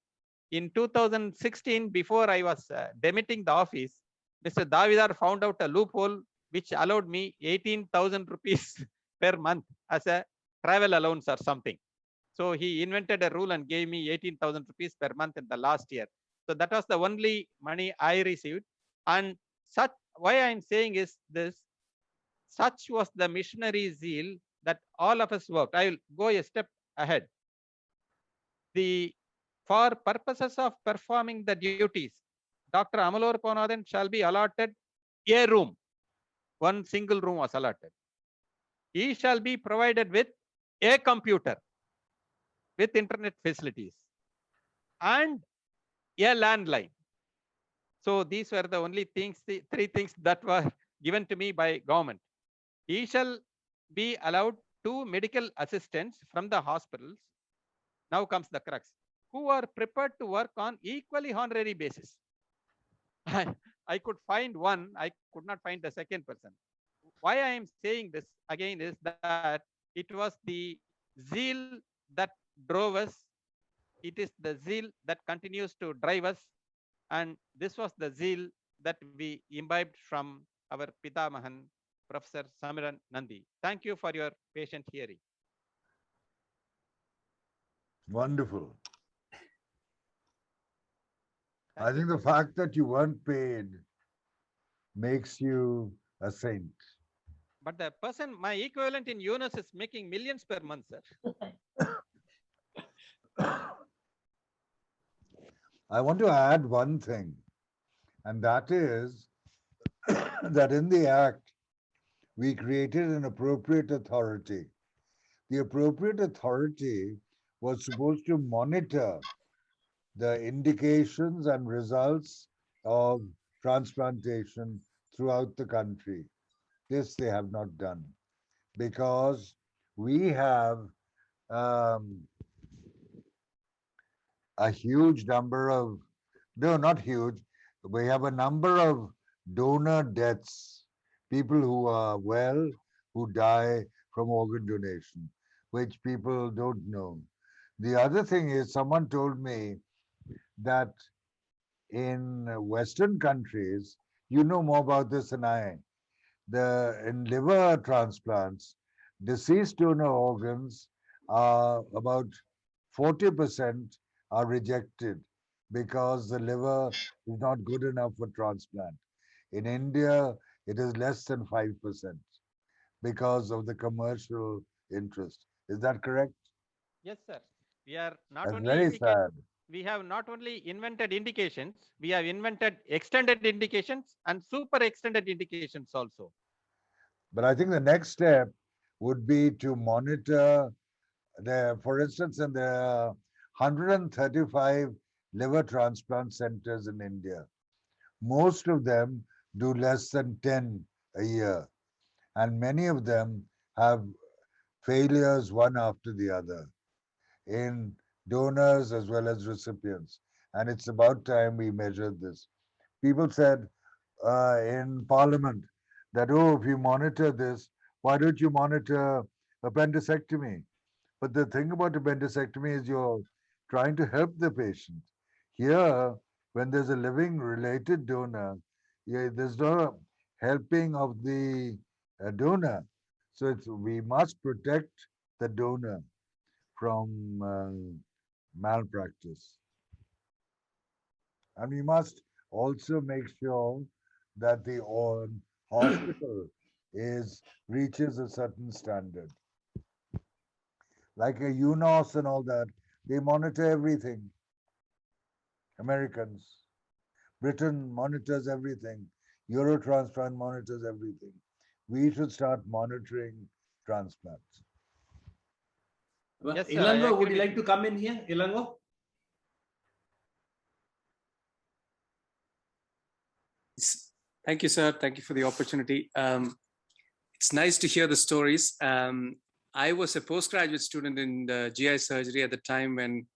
In 2016, before I was demitting the office, Mr. Davidar found out a loophole which allowed me 18,000 rupees per month as a travel allowance or something. So he invented a rule and gave me 18,000 rupees per month in the last year. So that was the only money I received. And such, why I'm saying is this, such was the missionary zeal that all of us worked. I will go a step ahead. For purposes of performing the duties, Dr. Amalur Ponathan shall be allotted a room. One single room was allotted. He shall be provided with a computer with internet facilities and a landline. So these were the only things, the three things that were given to me by government. He shall be allowed 2 medical assistants from the hospitals. Now comes the crux, who are prepared to work on equally honorary basis. I could find one, I could not find the second person. Why I am saying this again is that it was the zeal that drove us. It is the zeal that continues to drive us. And this was the zeal that we imbibed from our Pitamahan, Professor Samiran Nandi. Thank you for your patient hearing. Wonderful. I think the fact that you weren't paid makes you a saint. But the person, my equivalent in Yunus, is making millions per month, sir. I want to add one thing, and that is that in the Act, we created an appropriate authority. The appropriate authority was supposed to monitor the indications and results of transplantation throughout the country. This they have not done, because we have a huge number of, no, not huge, we have a number of donor deaths, people who are well, who die from organ donation, which people don't know. The other thing is, someone told me that in Western countries, you know more about this than I, in liver transplants, deceased donor organs are about 40% are rejected because the liver is not good enough for transplant. In India, it is less than 5% because of the commercial interest. Is that correct? Yes, sir. We are not That's only very sad. we have not only invented indications, we have invented extended indications and super extended indications also. But I think the next step would be to monitor for instance, in the 135 liver transplant centers in India, most of them do less than 10 a year. And many of them have failures one after the other in donors as well as recipients. And it's about time we measured this. People said, in Parliament that, oh, if you monitor this, why don't you monitor appendectomy? But the thing about appendectomy is you're trying to help the patient. Here, when there's a living related donor, there's no helping of the donor. So we must protect the donor from malpractice. And we must also make sure that the hospital reaches a certain standard. Like a UNOS and all that, they monitor everything. Americans. Britain monitors everything. Eurotransplant monitors everything. We should start monitoring transplants. Well, Yes, sir, I Ilango, would agree you with like to come in here? Ilango? Thank you, sir. Thank you for the opportunity. It's nice to hear the stories. I was a postgraduate student in the GI surgery at the time when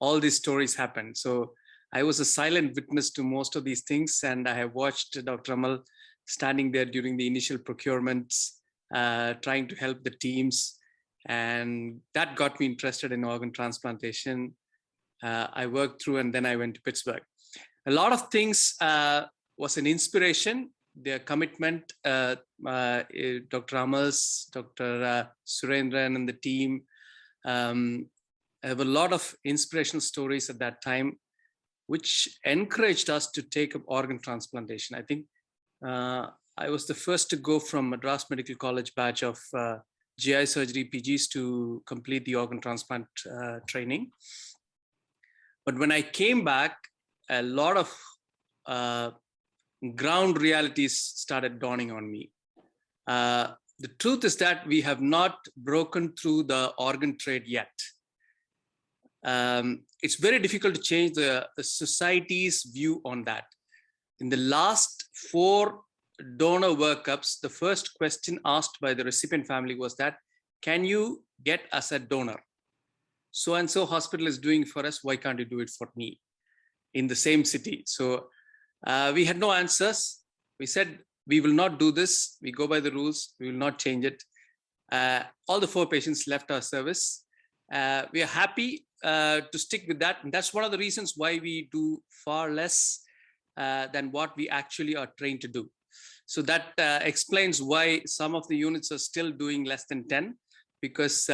all these stories happened. So I was a silent witness to most of these things, and I have watched Dr. Amal standing there during the initial procurements, trying to help the teams, and that got me interested in organ transplantation. I worked through, and then I went to Pittsburgh. A lot of things was an inspiration. Their commitment, Dr. Amal's, Dr. Surendran and the team. I have a lot of inspirational stories at that time, which encouraged us to take up organ transplantation. I think I was the first to go from Madras Medical College batch of GI surgery PGs to complete the organ transplant training. But when I came back, a lot of ground realities started dawning on me. The truth is that we have not broken through the organ trade yet. It's very difficult to change the society's view on that. In the last 4 donor workups, the first question asked by the recipient family was that, can you get us a donor? So-and-so hospital is doing for us, why can't you do it for me in the same city? So we had no answers. We said, we will not do this. We go by the rules. We will not change it. All the 4 patients left our service. We are happy to stick with that. And that's one of the reasons why we do far less than what we actually are trained to do. So that explains why some of the units are still doing less than 10, because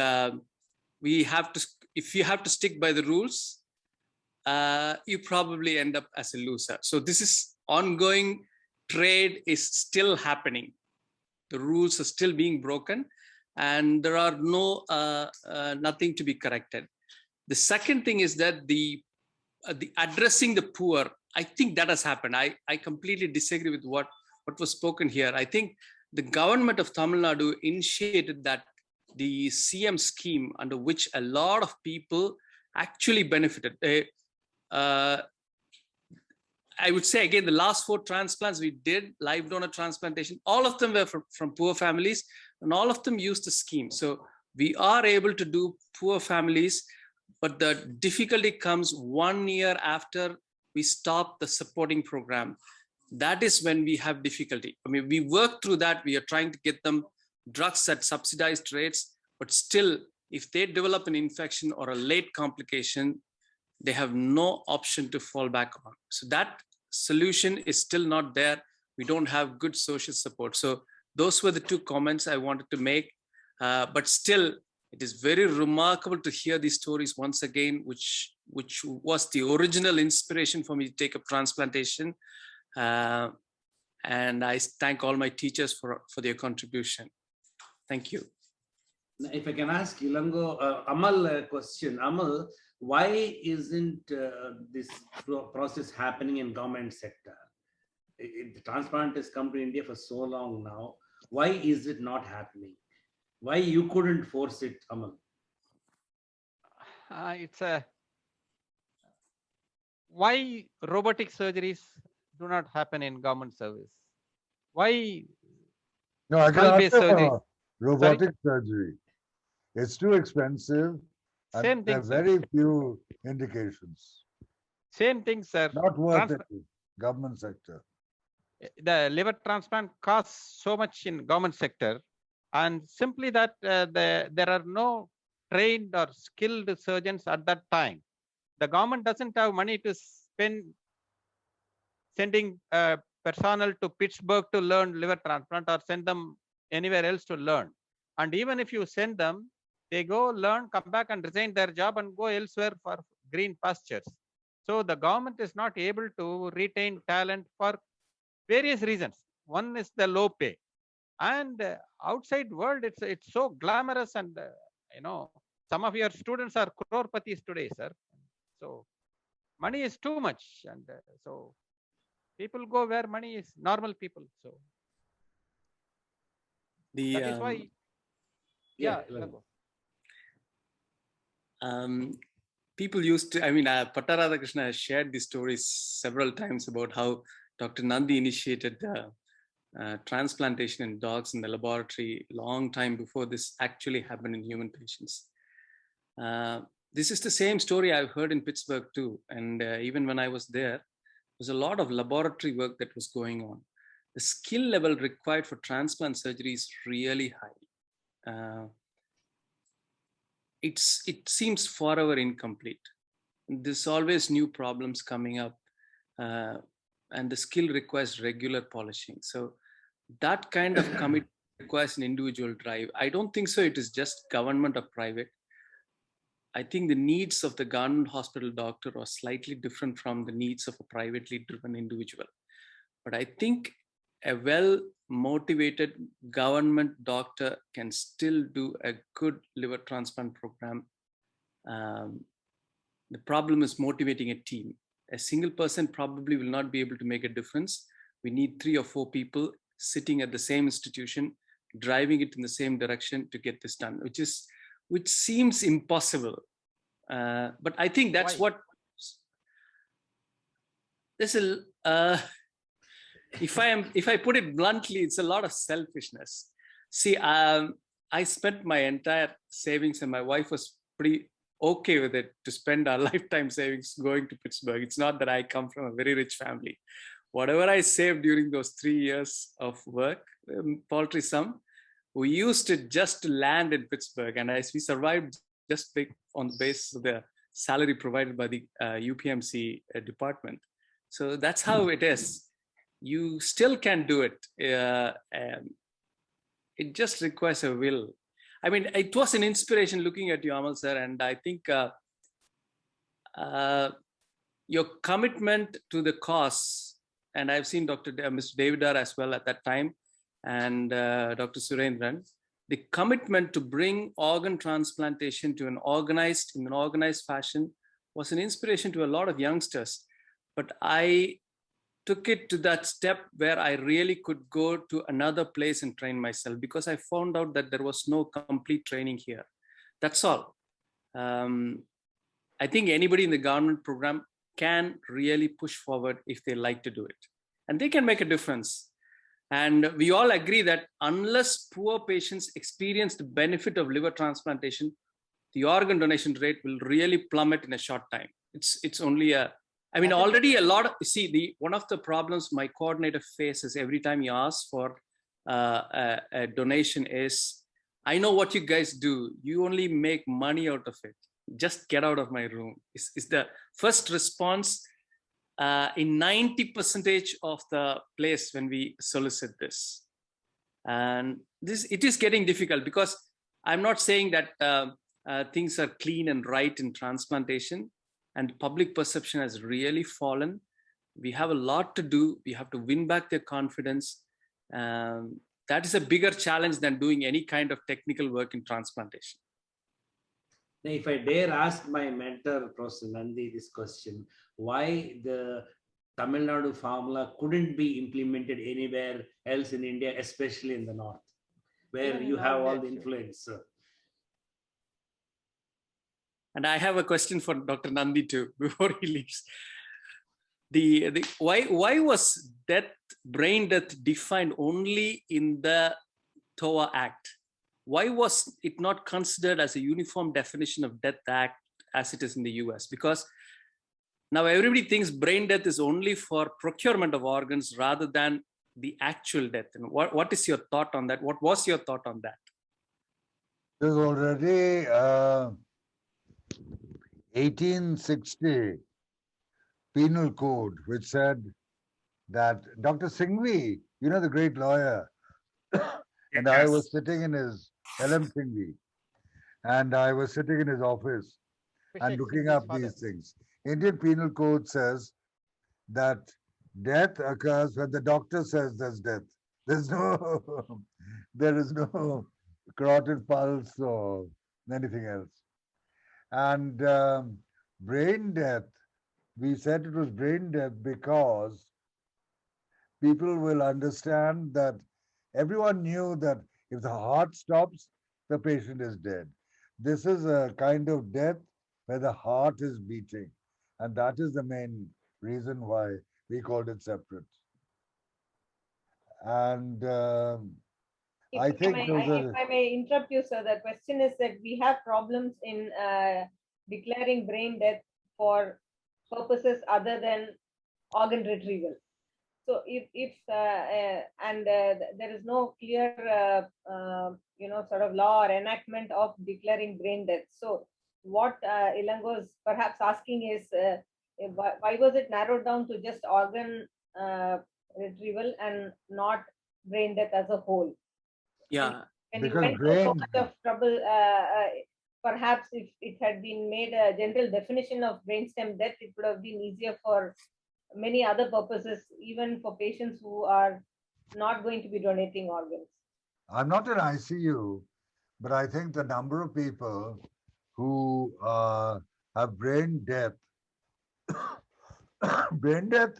we have to, if you have to stick by the rules, you probably end up as a loser. So this is ongoing. Trade is still happening. The rules are still being broken, and there are no nothing to be corrected. The second thing is that the addressing the poor, I think that has happened. I completely disagree with what was spoken here. I think the government of Tamil Nadu initiated that, the CM scheme, under which a lot of people actually benefited. I would say again, the last 4 transplants we did, live donor transplantation, all of them were from poor families, and all of them used the scheme. So we are able to do poor families, but the difficulty comes 1 year after we stop the supporting program. That is when we have difficulty. I mean, we work through that. We are trying to get them drugs at subsidized rates, but still, if they develop an infection or a late complication, they have no option to fall back on. So that solution is still not there. We don't have good social support. So those were the 2 comments I wanted to make. But still, it is very remarkable to hear these stories once again, which was the original inspiration for me to take up transplantation. And I thank all my teachers for their contribution. Thank you. If I can ask Ilango, Amal a question. Amal, why isn't this process happening in government sector? The transplant has come to India for so long now. Why is it not happening? Why you couldn't force it, Amal? Why robotic surgeries do not happen in government service? Why? No, I can skull-based answer surgery? for robotic surgery. It's too expensive. And Same there thing, are sir. very few indications. Same thing, sir. Not worth it. Government sector. the liver transplant costs so much in government sector, and simply that there are no trained or skilled surgeons at that time. The government doesn't have money to spend sending personnel to Pittsburgh to learn liver transplant or send them anywhere else to learn. And even if you send them, they go learn, come back and resign their job and go elsewhere for green pastures. So the government is not able to retain talent for various reasons. One is the low pay, and outside world it's so glamorous, and you know, some of your students are crorepathies today, sir. So money is too much, and so people go where money is, normal people. So that is why, yeah. People used to, I mean, Patta Radhakrishna has shared these stories several times about how Dr. Nandi initiated transplantation in dogs in the laboratory long time before this actually happened in human patients. This is the same story I've heard in Pittsburgh too. And even when I was there, there was a lot of laboratory work that was going on. The skill level required for transplant surgery is really high. It seems forever incomplete. There's always new problems coming up, and the skill requires regular polishing. So that kind of commitment requires an individual drive. I don't think so it is just government or private. I think the needs of the government hospital doctor are slightly different from the needs of a privately driven individual. But I think a well-motivated government doctor can still do a good liver transplant program. The problem is motivating a team. A single person probably will not be able to make a difference. We need 3 or 4 people sitting at the same institution, driving it in the same direction to get this done, which seems impossible. But I think that's what this is. If I put it bluntly, it's a lot of selfishness. See, I spent my entire savings, and my wife was pretty okay with it to spend our lifetime savings going to Pittsburgh. It's not that I come from a very rich family. Whatever I saved during those 3 years of work, paltry sum, we used it just to land in Pittsburgh, and we survived just on the basis of the salary provided by the UPMC department. So that's how it is. You still can do it. It just requires a will. I mean, it was an inspiration looking at you, Amal sir, and I think your commitment to the cause, and I've seen Mr. Davidar as well at that time, and Dr. Surendran, the commitment to bring organ transplantation to in an organized fashion was an inspiration to a lot of youngsters. But I took it to that step where I really could go to another place and train myself, because I found out that there was no complete training here. That's all. I think anybody in the government program can really push forward if they like to do it, and they can make a difference. And we all agree that unless poor patients experience the benefit of liver transplantation, the organ donation rate will really plummet in a short time. It's only I mean, already a lot of, one of the problems my coordinator faces every time he asks for a donation is, I know what you guys do. You only make money out of it. Just get out of my room. Is the first response in 90% of the place when we solicit this. And it is getting difficult, because I'm not saying that things are clean and right in transplantation, and public perception has really fallen. We have a lot to do. We have to win back their confidence. That is a bigger challenge than doing any kind of technical work in transplantation. Now, if I dare ask my mentor, Professor Nandi, this question, why the Tamil Nadu formula couldn't be implemented anywhere else in India, especially in the north, where you have all the influence? And I have a question for Dr. Nandi too, before he leaves. Why was brain death defined only in the TOA Act? Why was it not considered as a uniform definition of Death Act as it is in the US? Because now everybody thinks brain death is only for procurement of organs rather than the actual death? And what is your thought on that? What was your thought on that? There's already 1860 penal code which said that Dr. Singhvi, you know, the great lawyer, and I Yes. was sitting in his LM Singhvi, and I was sitting in his office and Abhishek looking Singhvi's up father. these things. Indian Penal Code says that death occurs when the doctor says there's death. There's no, there is no carotid pulse or anything else. And brain death, we said it was brain death because people will understand that everyone knew that if the heart stops, the patient is dead. This is a kind of death where the heart is beating. And that is the main reason why we called it separate. And If I think those if are, I may interrupt you, sir, the question is that we have problems in declaring brain death for purposes other than organ retrieval. So if there is no clear sort of law or enactment of declaring brain death. So what Ilango is perhaps asking is why was it narrowed down to just organ retrieval and not brain death as a whole? Yeah. When you because went through so brain, much of trouble, perhaps if it had been made a general definition of brainstem death, it would have been easier for many other purposes, even for patients who are not going to be donating organs. I'm not in ICU, but I think the number of people who have brain death, brain death,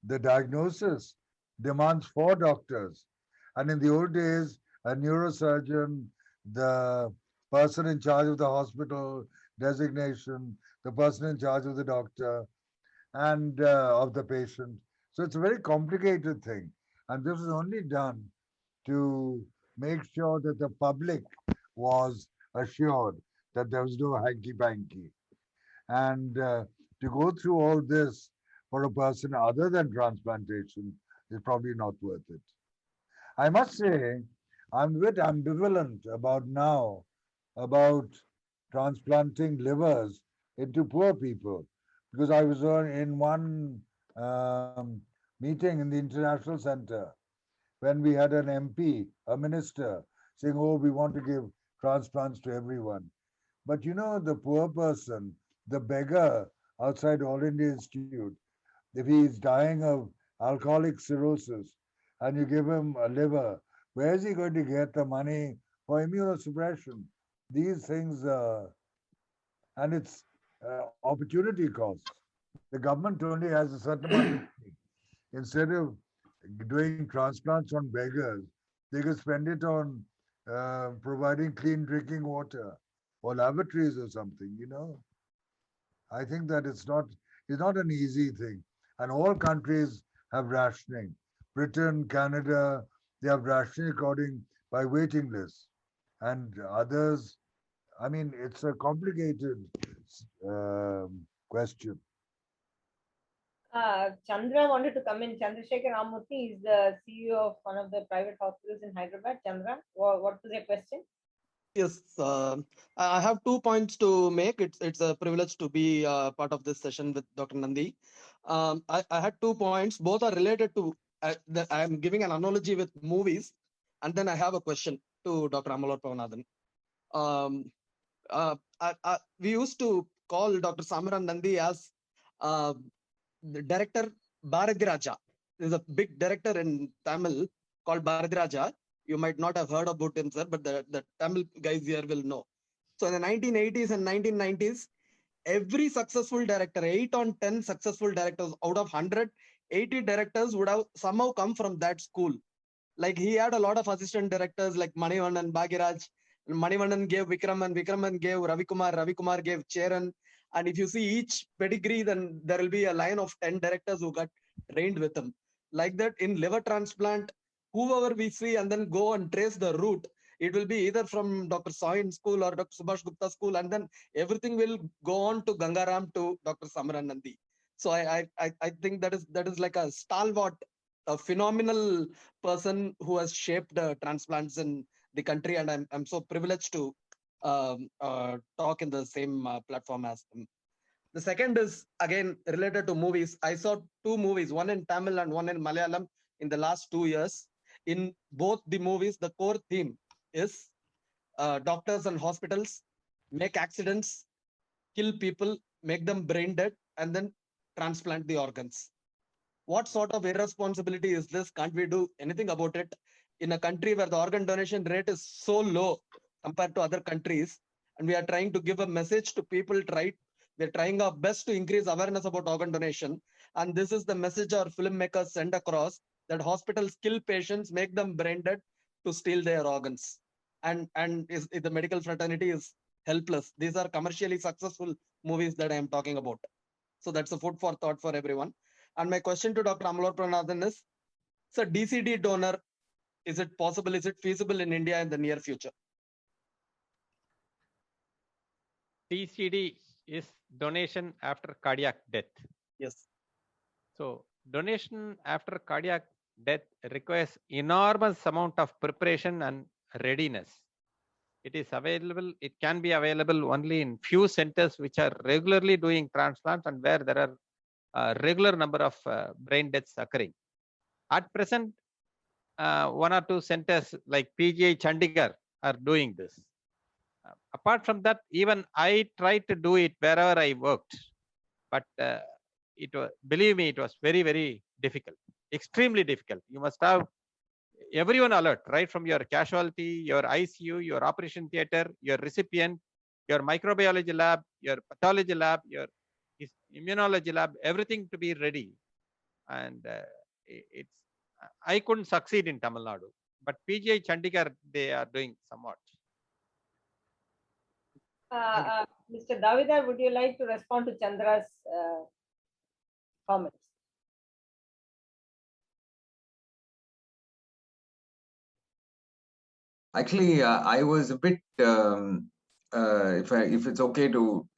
the diagnosis demands 4 doctors. And in the old days, a neurosurgeon, the person in charge of the hospital designation, the person in charge of the doctor, and of the patient. So it's a very complicated thing. And this is only done to make sure that the public was assured that there was no hanky-panky. And to go through all this for a person other than transplantation is probably not worth it. I must say, I'm a bit ambivalent about now about transplanting livers into poor people because I was in one meeting in the International Center when we had an MP, a minister, saying, oh, we want to give transplants to everyone. But you know, the poor person, the beggar outside All India Institute, if he's dying of alcoholic cirrhosis and you give him a liver, where is he going to get the money for immunosuppression? These things, and it's opportunity costs. The government only has a certain amount of money. Instead of doing transplants on beggars, they could spend it on providing clean drinking water or lavatories or something, you know. I think that it's not an easy thing. And all countries have rationing. Britain, Canada, they have rationing according by waiting lists. And others, I mean, it's a complicated question. Chandra wanted to come in. Chandrasekhar Ramurthy is the CEO of one of the private hospitals in Hyderabad. Chandra, what was your question? Yes, I have 2 points to make. It's a privilege to be part of this session with Dr. Nandi. I had 2 points. Both are related to. I am giving an analogy with movies, and then I have a question to Dr. Amalur Pavanathan. We used to call Dr. Samiran Nandi as the director Bharadiraja. There's a big director in Tamil called Bharadiraja. You might not have heard about him, sir, but the Tamil guys here will know. So in the 1980s and 1990s, every successful director, 8 on 10 successful directors out of 100, 80 directors would have somehow come from that school. Like he had a lot of assistant directors like Manivannan, Bhagiraj. Manivannan gave Vikram and Vikraman gave Ravikumar. Ravikumar gave Cheran. And if you see each pedigree, then there will be a line of 10 directors who got trained with him. Like that in liver transplant, whoever we see and then go and trace the route, it will be either from Dr. Soin school or Dr. Subhash Gupta school, and then everything will go on to Gangaram to Dr. Samiran Nandi. So I think that is like a stalwart a phenomenal person who has shaped transplants in the country, and I'm so privileged to talk in the same platform as him. The second is again related to movies. I saw two movies, one in Tamil and one in Malayalam in the last 2 years. In both the movies, the core theme is doctors and hospitals make accidents, kill people, make them brain dead, and then transplant the organs. What sort of irresponsibility is this? Can't we do anything about it in a country where the organ donation rate is so low compared to other countries? And we are trying to give a message to people, we're trying our best to increase awareness about organ donation. And this is the message our filmmakers send across, that hospitals kill patients, make them brain dead to steal their organs. And the medical fraternity is helpless. These are commercially successful movies that I am talking about. So that's a food for thought for everyone. And my question to Dr. Amalokapranathan is, so DCD donor, is it possible, is it feasible in India in the near future? DCD is donation after cardiac death. Yes. So donation after cardiac death requires enormous amount of preparation and readiness. It is available, it can be available only in few centers which are regularly doing transplants and where there are a regular number of brain deaths occurring. At present, 1 or 2 centers like PGI Chandigarh are doing this. Apart from that, even I tried to do it wherever I worked, but it was, believe me, it was very, very difficult, extremely difficult. You must have everyone alert, right from your casualty, your ICU, your operation theater, your recipient, your microbiology lab, your pathology lab, your immunology lab, everything to be ready. And I couldn't succeed in Tamil Nadu, but PGI Chandigarh, they are doing somewhat. Mr. Davidar, would you like to respond to Chandra's comments? Actually, I was a bit, if it's okay to,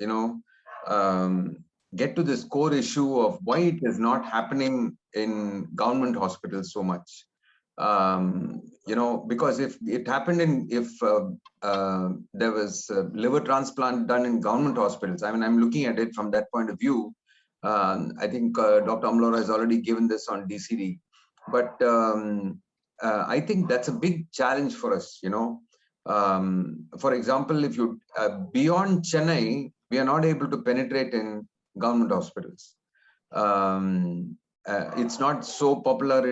get to this core issue of why it is not happening in government hospitals so much. Because if it happened if there was liver transplant done in government hospitals, I mean, I'm looking at it from that point of view. I think Dr. Amlora has already given this on DCD, but I think that's a big challenge for us. For example, if you beyond Chennai, we are not able to penetrate in government hospitals. It's not so popular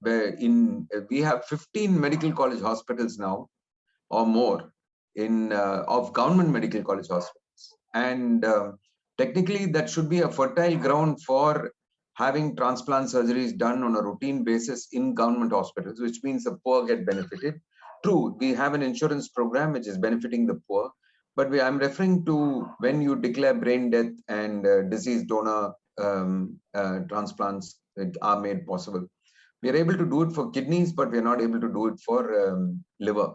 we have 15 medical college hospitals now or more of government medical college hospitals, and technically that should be a fertile ground for having transplant surgeries done on a routine basis in government hospitals, which means the poor get benefited. True, we have an insurance program which is benefiting the poor, but I'm referring to when you declare brain death and deceased donor transplants are made possible. We are able to do it for kidneys, but we are not able to do it for liver.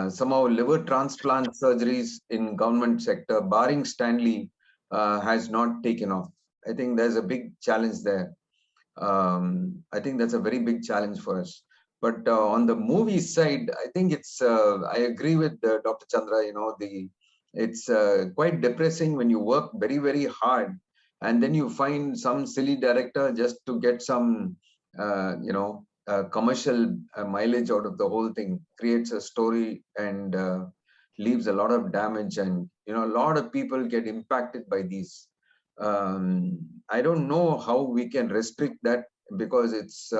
Somehow liver transplant surgeries in government sector, barring Stanley, has not taken off. I think there's a big challenge there. I think that's a very big challenge for us. But on the movie side, I think it's, I agree with Dr. Chandra, it's quite depressing when you work very, very hard and then you find some silly director just to get some, commercial mileage out of the whole thing, creates a story and leaves a lot of damage, and a lot of people get impacted by these. I don't know how we can restrict that, because it's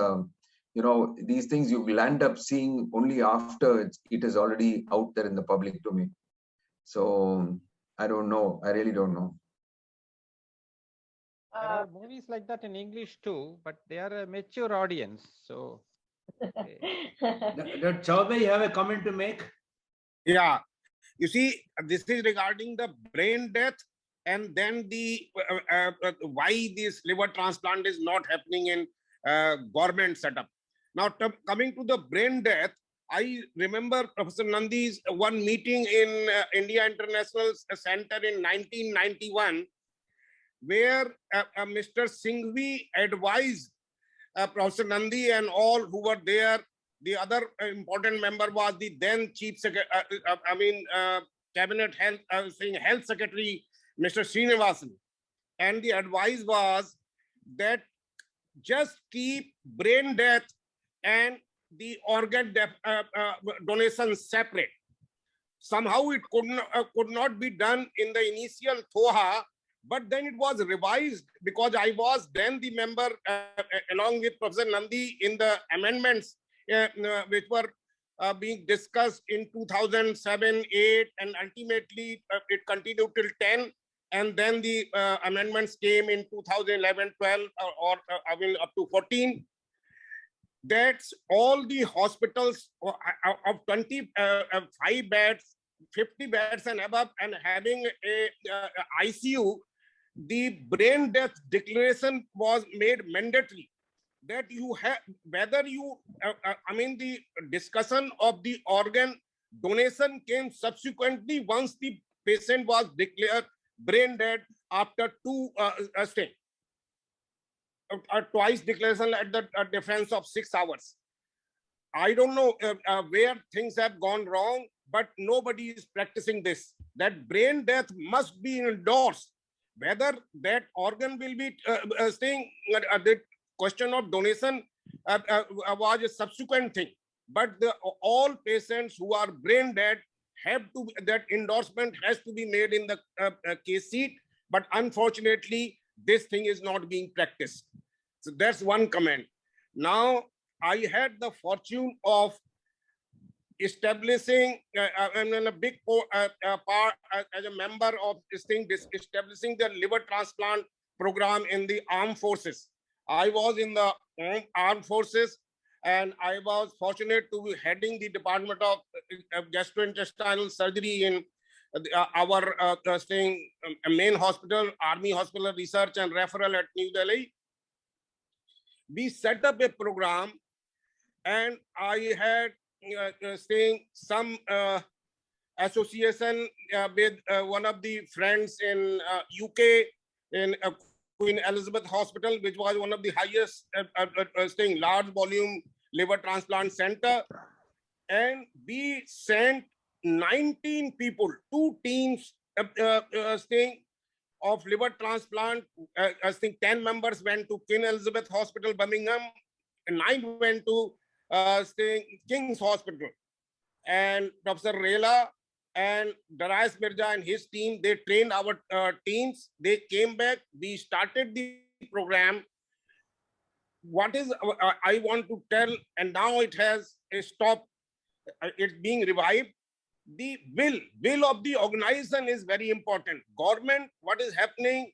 these things you will end up seeing only after it is already out there in the public domain. So I don't know. I really don't know. There are movies like that in English too, but they are a mature audience. So, Dr. Chaudhary, you have a comment to make? Yeah, you see, this is regarding the brain death, and then the why this liver transplant is not happening in government setup. Now, coming to the brain death, I remember Professor Nandi's one meeting in India International Center in 1991, where Mr. Singhvi advised Professor Nandi and all who were there. The other important member was the then Cabinet Health Secretary, Mr. Srinivasan. And the advice was that just keep brain death and the organ donation separate. Somehow it could not be done in the initial TOHA, but then it was revised because I was then the member along with Professor Nandi in the amendments which were being discussed in 2007, 8, and ultimately it continued till 10. And then the amendments came in 2011, 12, or up to 14. That's all the hospitals of 25 beds, 50 beds and above, and having a ICU, the brain death declaration was made mandatory. That you have, whether you, the discussion of the organ donation came subsequently once the patient was declared brain dead after twice declaration at the difference of 6 hours. I don't know where things have gone wrong, but nobody is practicing this. That brain death must be endorsed. Whether that organ will be staying, the question of donation was a subsequent thing. But all patients who are brain dead have to, that endorsement has to be made in the case sheet. But unfortunately, this thing is not being practiced. So that's one comment. Now, I had the fortune of establishing a big part as a member of this thing, establishing the liver transplant program in the armed forces. I was in the armed forces, and I was fortunate to be heading the Department of Gastrointestinal Surgery in our main hospital, Army Hospital Research and Referral at New Delhi. We set up a program, and I had some association with one of the friends in UK in Queen Elizabeth Hospital, which was one of the highest large volume liver transplant center. And we sent 19 people, 2 teams of liver transplant. I think 10 members went to Queen Elizabeth Hospital, Birmingham, and 9 went to King's Hospital. And Professor Rela and Darius Mirza and his team, they trained our teams. They came back. We started the program. What is I want to tell, and now it has stopped. It's being revived. The will of the organization is very important. Government, what is happening,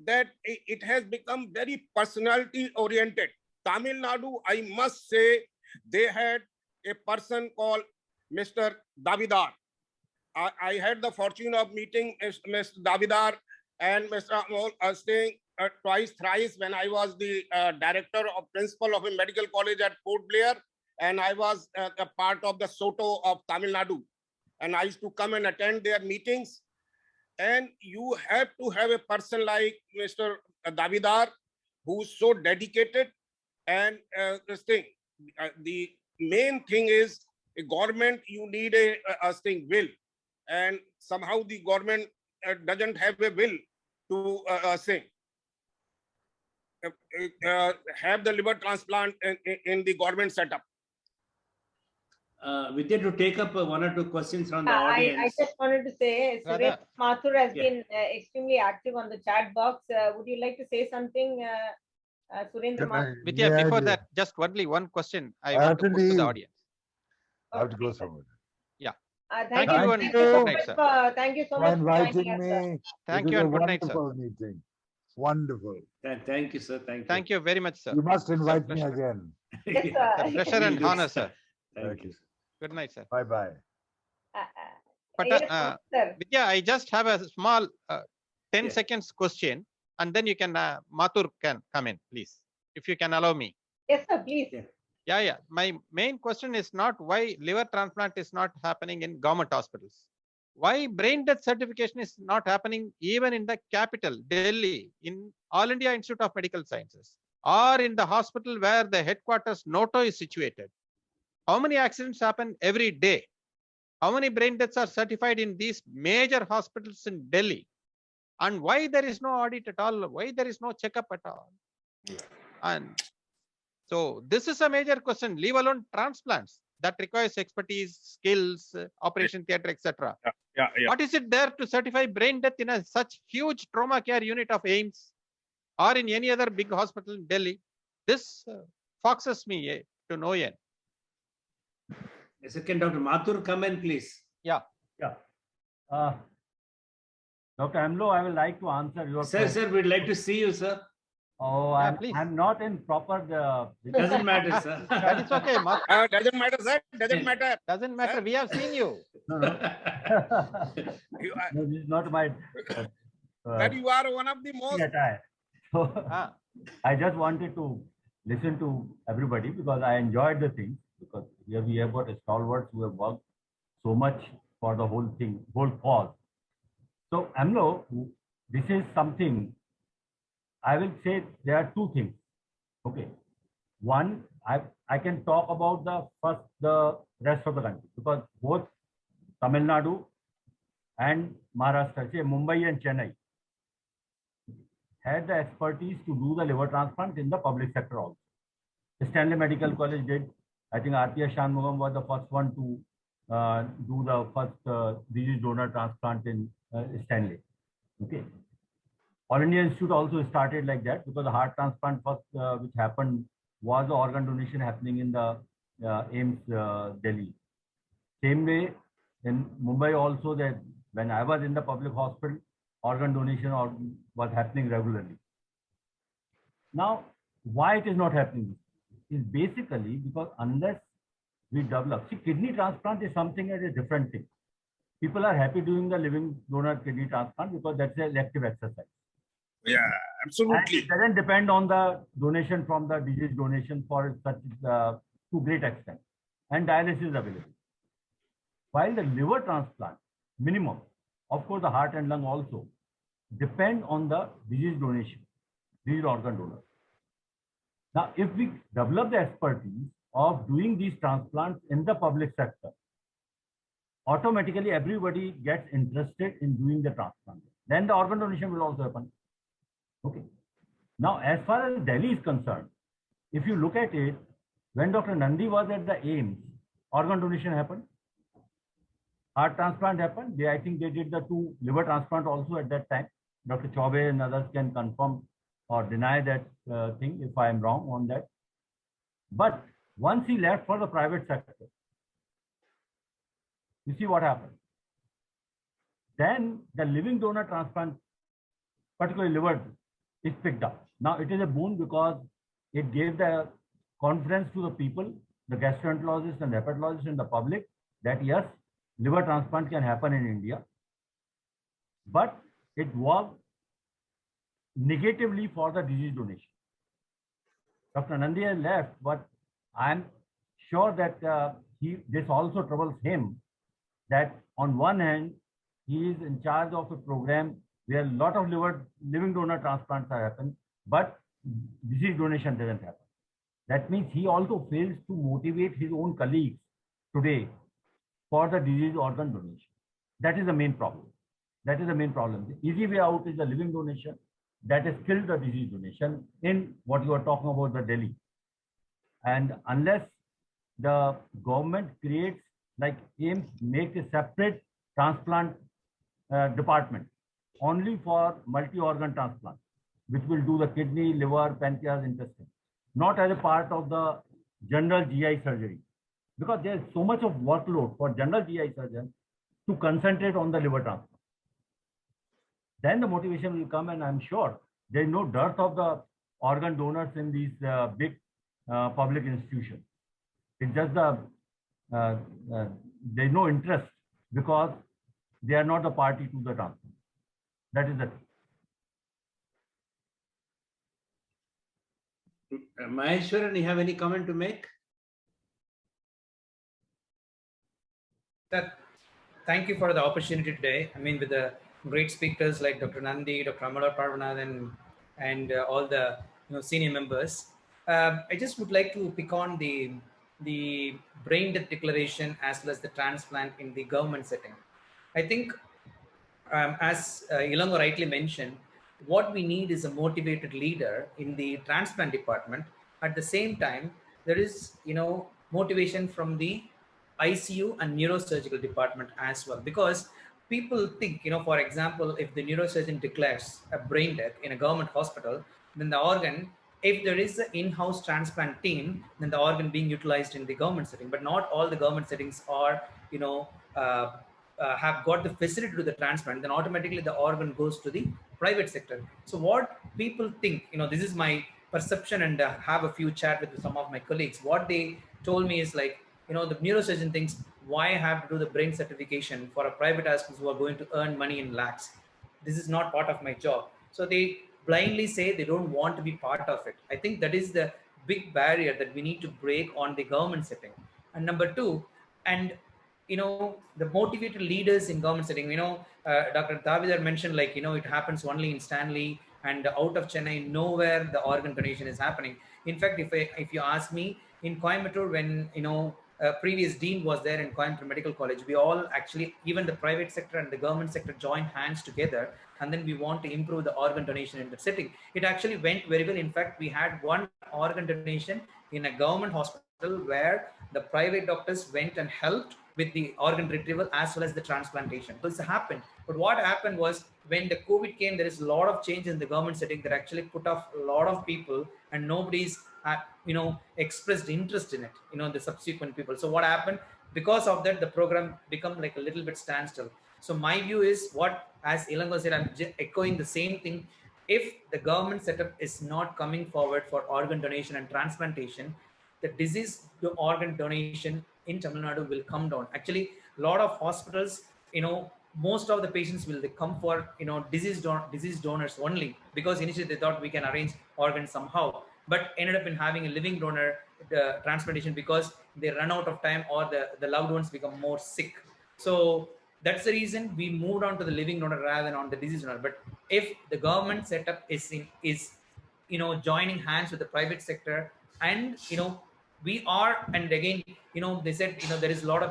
that it has become very personality oriented. Tamil Nadu, I must say, they had a person called Mr. Davidar. I had the fortune of meeting Mr. Davidar and Mr. Amol staying twice, thrice when I was the director or principal of a medical college at Port Blair, and I was a part of the SOTO of Tamil Nadu. And I used to come and attend their meetings. And you have to have a person like Mr. Davidar, who's so dedicated. And the main thing is a government, you need a will. And somehow the government doesn't have a will to have the liver transplant in the government setup. Vidya, to take up 1 or 2 questions from the I audience. just wanted to say, Suresh Mathur has been extremely active on the chat box. Would you like to say something, Surendra Mathur? Vidya, Yeah, before I do. that, just only one question I I want have to to put to the leave. audience. I have to go somewhere. Thank Thank you. you Thank and you so good night, much sir. thank you so For much for inviting joining us, sir. me. Thank It you was and a good night, sir. wonderful meeting. Wonderful. Thank you, sir. Thank you. Thank you very much, sir. You must invite me pleasure. again. Yes, It's a sir. pleasure and Will do, honor, sir. Thank you. Good night, sir. Bye-bye. But Yes, sir. Vidya, I just have a small 10 Yeah. seconds question, and then you can, Mathur can come in, please, if you can allow me. Yes, sir, please. Yeah. Yeah. My main question is not why liver transplant is not happening in government hospitals. Why brain death certification is not happening even in the capital, Delhi, in All India Institute of Medical Sciences. or in the hospital where the headquarters Noto is situated. How many accidents happen every day? How many brain deaths are certified in these major hospitals in Delhi? And why there is no audit at all? Why there is no checkup at all? And so this is a major question, leave alone transplants that requires expertise, skills, operation theatre, etc. Yeah. What is it there to certify brain death in a such huge trauma care unit of AIIMS or in any other big hospital in Delhi? This foxes me to no end. A second, Dr. Mathur, come in, please. Yeah. Dr. Amlo, I would like to answer your Sir, question. sir, we'd like to see you, sir. Oh, Yeah, I'm, please. I'm not in proper. It doesn't matter, sir. That is okay. Doesn't matter, sir. Doesn't matter. Doesn't matter. We have seen you. No, no. You are, No, this is not my that you are one of the most. attire. So Ah, I just wanted to listen to everybody because I enjoyed the thing. Because here we have got stalwarts who have worked so much for the whole thing, whole cause. So Amlo, this is something. I will say there are two things. Okay. One, I can talk about the rest of the country because both Tamil Nadu and Maharashtra, say Mumbai and Chennai, had the expertise to do the liver transplant in the public sector also. The Stanley Medical College did. I think RPS Shanmugam was the first one to do the first disease donor transplant in Stanley. Okay. All India Institute also started like that because the heart transplant first which happened was the organ donation happening in the AIIMS Delhi. Same way in Mumbai also, that when I was in the public hospital, organ donation was happening regularly. Now, why it is not happening is basically because unless we develop, see, kidney transplant is something that is a different thing. People are happy doing the living donor kidney transplant because that's an elective exercise. Yeah, And absolutely. it doesn't depend on the donation from the disease donation for such to great extent, and dialysis is available. While the liver transplant, minimum, of course, the heart and lung also depend on the disease donation, disease organ donor. Now, if we develop the expertise of doing these transplants in the public sector, automatically everybody gets interested in doing the transplant. Then the organ donation will also happen. Okay. Now, as far as Delhi is concerned, if you look at it, when Dr. Nandi was at the AIIMS, organ donation happened, heart transplant happened. I think they did the 2 liver transplant also at that time. Dr. Chaube and others can confirm or deny that thing if I am wrong on that. But once he left for the private sector, you see what happened. Then the living donor transplant, particularly liver, is picked up. Now it is a boon because it gave the confidence to the people, the gastroenterologists and hepatologists and the public that yes, liver transplant can happen in India. But it was negatively for the disease donation. Dr. Nandi has left, but I'm sure that this also troubles him, that on one hand, he is in charge of a program where a lot of living donor transplants are happening, but disease donation doesn't happen. That means he also fails to motivate his own colleagues today for the disease organ donation. That is the main problem. That is the main problem. The easy way out is the living donation. That has killed the disease donation in what you are talking about, the Delhi. And unless the government creates, like AIIMS, make a separate transplant department only for multi-organ transplant, which will do the kidney, liver, pancreas, intestine, not as a part of the general GI surgery. Because there is so much of workload for general GI surgeons to concentrate on the liver transplant. Then the motivation will come, and I'm sure there is no dearth of the organ donors in these big public institutions. It's just there's no interest because they are not the party to the transplant. That is the thing. Maheshwaran, you have any comment to make? Thank you for the opportunity today. I mean, with the great speakers like Dr. Nandi, Dr. Amala Parvanathan, and all the senior members. I just would like to pick on the brain death declaration as well as the transplant in the government setting. I think, as Ilango rightly mentioned, what we need is a motivated leader in the transplant department. At the same time, there is, motivation from the ICU and neurosurgical department as well, because people think, for example, if the neurosurgeon declares a brain death in a government hospital, then the organ, if there is an in-house transplant team, then the organ being utilized in the government setting. But not all the government settings are, have got the facility to do the transplant, then automatically the organ goes to the private sector. So what people think, this is my perception, and have a few chat with some of my colleagues. What they told me is like, the neurosurgeon thinks, why I have to do the brain certification for a private hospitals who are going to earn money in lakhs? This is not part of my job. So they blindly say they don't want to be part of it. I think that is the big barrier that we need to break on the government setting. And number two, and the motivated leaders in government setting, Dr. Davidar mentioned, like, it happens only in Stanley and out of Chennai, nowhere the organ donation is happening. In fact, if you ask me, in Coimbatore, when, previous dean was there in Coimbatore Medical College, we all actually, even the private sector and the government sector, joined hands together, and then we want to improve the organ donation in the setting. It actually went very well. In fact, we had one organ donation in a government hospital where the private doctors went and helped with the organ retrieval as well as the transplantation. So this happened. But what happened was, when the COVID came, there is a lot of change in the government setting that actually put off a lot of people, and nobody's expressed interest in it, the subsequent people. So what happened? Because of that, the program become like a little bit standstill. So my view is, what, as Ilango said, I'm echoing the same thing. If the government setup is not coming forward for organ donation and transplantation, the disease to organ donation in Tamil Nadu will come down. Actually, a lot of hospitals, most of the patients will come for, disease donors only, because initially they thought we can arrange organs somehow, but ended up in having a living donor transplantation because they run out of time, or the loved ones become more sick. So that's the reason we moved on to the living donor rather than on the disease donor. But if the government setup is joining hands with the private sector, and we are, and again, they said, there is a lot of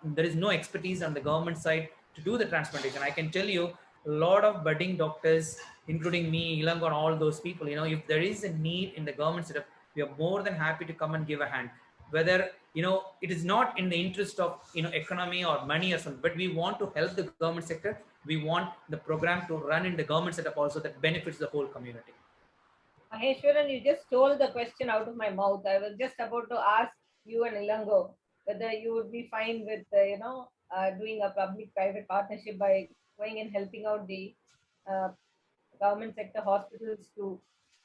there is no expertise on the government side to do the transplantation. I can tell you, a lot of budding doctors, including me, Ilango, and all those people, if there is a need in the government setup, we are more than happy to come and give a hand. Whether, it is not in the interest of, economy or money or something, but we want to help the government sector. We want the program to run in the government setup also, that benefits the whole community. Maheshwaran, you just stole the question out of my mouth. I was just about to ask you and Ilango whether you would be fine with, doing a public-private partnership by going and helping out the government sector hospitals to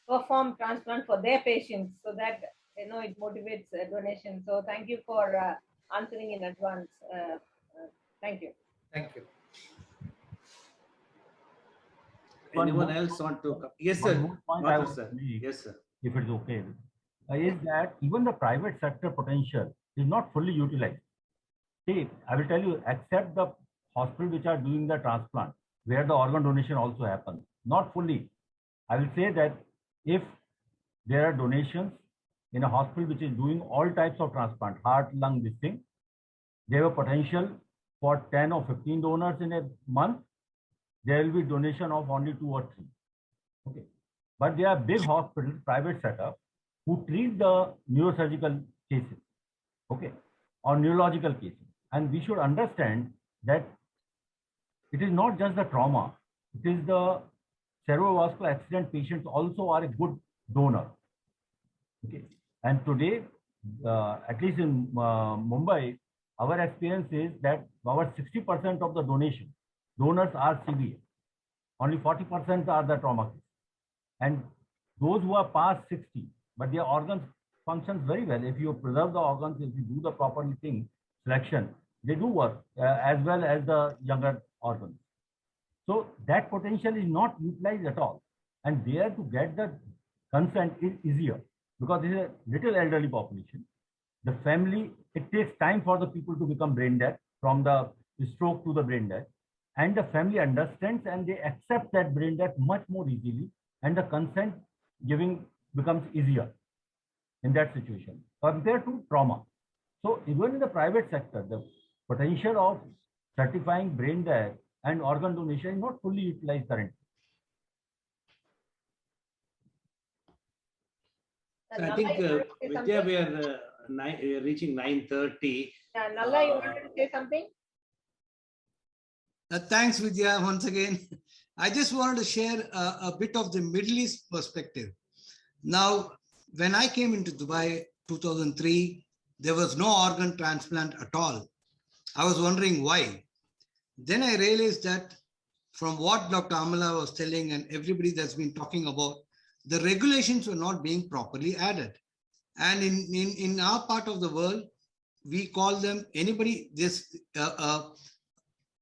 perform transplant for their patients, so that, it motivates donation. So thank you for answering in advance. Thank you. Thank you. Anyone else want to? Yes, sir. Yes, sir. If it's okay, is that even the private sector potential is not fully utilized. See, I will tell you, except the hospitals which are doing the transplant, where the organ donation also happens, not fully. I will say that if there are donations in a hospital which is doing all types of transplant, heart, lung, this thing, there are potential for 10 or 15 donors in a month. There will be donation of only 2 or 3. Okay. But there are big hospitals, private setup, who treat the neurosurgical cases, okay, or neurological cases. And we should understand that it is not just the trauma, it is the cerebrovascular accident patients also are a good donor. Okay. And today, at least in Mumbai, our experience is that our 60% of the donors are severe. Only 40% are the trauma cases. And those who are past 60, but their organs functions very well. If you preserve the organs, if you do the proper selection, they do work as well as the younger organs. So that potential is not utilized at all. And there to get the consent is easier, because this is a little elderly population. The family, it takes time for the people to become brain dead, from the stroke to the brain dead. And the family understands and they accept that brain death much more easily, and the consent giving becomes easier in that situation compared to trauma. So even in the private sector, the potential of certifying brain death and organ donation is not fully utilized currently. I Nalla, think, you wanted to say Vidya, something? we are reaching 9:30. Yeah, Nalla, you wanted to say something? Thanks, Vidya, once again. I just wanted to share a bit of the Middle East perspective. Now, when I came into Dubai 2003, there was no organ transplant at all. I was wondering why. Then I realized that from what Dr. Amala was telling and everybody that's been talking about, the regulations were not being properly added. And in our part of the world, we call them anybody, this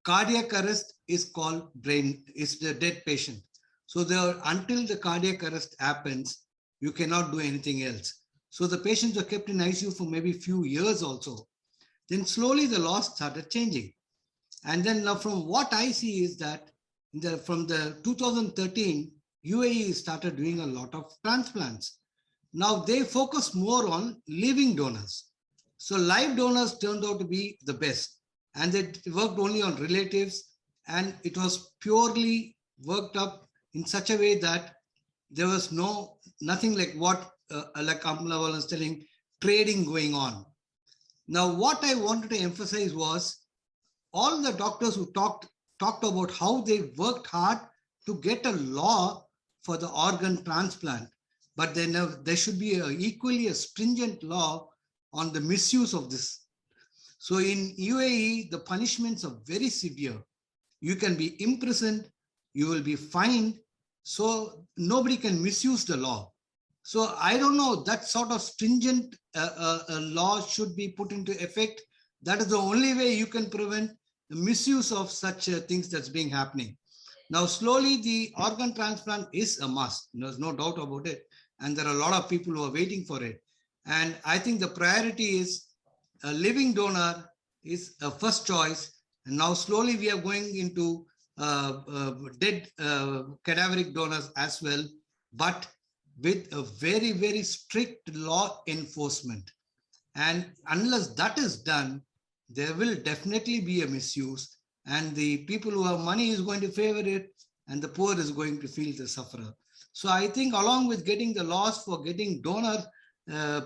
cardiac arrest is called brain, is the dead patient. So until the cardiac arrest happens, you cannot do anything else. So the patients are kept in ICU for maybe a few years also. Then slowly the laws started changing. And then now from what I see is that from the 2013, UAE started doing a lot of transplants. Now they focus more on living donors. So live donors turned out to be the best. And they worked only on relatives, and it was purely worked up in such a way that there was nothing like what like Amala was telling, trading going on. Now, what I wanted to emphasize was all the doctors who talked about how they worked hard to get a law for the organ transplant, but then there should be equally a stringent law on the misuse of this. So in UAE, the punishments are very severe. You can be imprisoned, you will be fined, so nobody can misuse the law. So I don't know, that sort of stringent law should be put into effect. That is the only way you can prevent the misuse of such things that's being happening. Now, slowly the organ transplant is a must. There's no doubt about it. And there are a lot of people who are waiting for it. And I think the priority is a living donor is a first choice. And now slowly we are going into dead cadaveric donors as well, but with a very, very strict law enforcement. And unless that is done, there will definitely be a misuse, and the people who have money is going to favor it, and the poor is going to feel the sufferer. So I think along with getting the laws for getting donor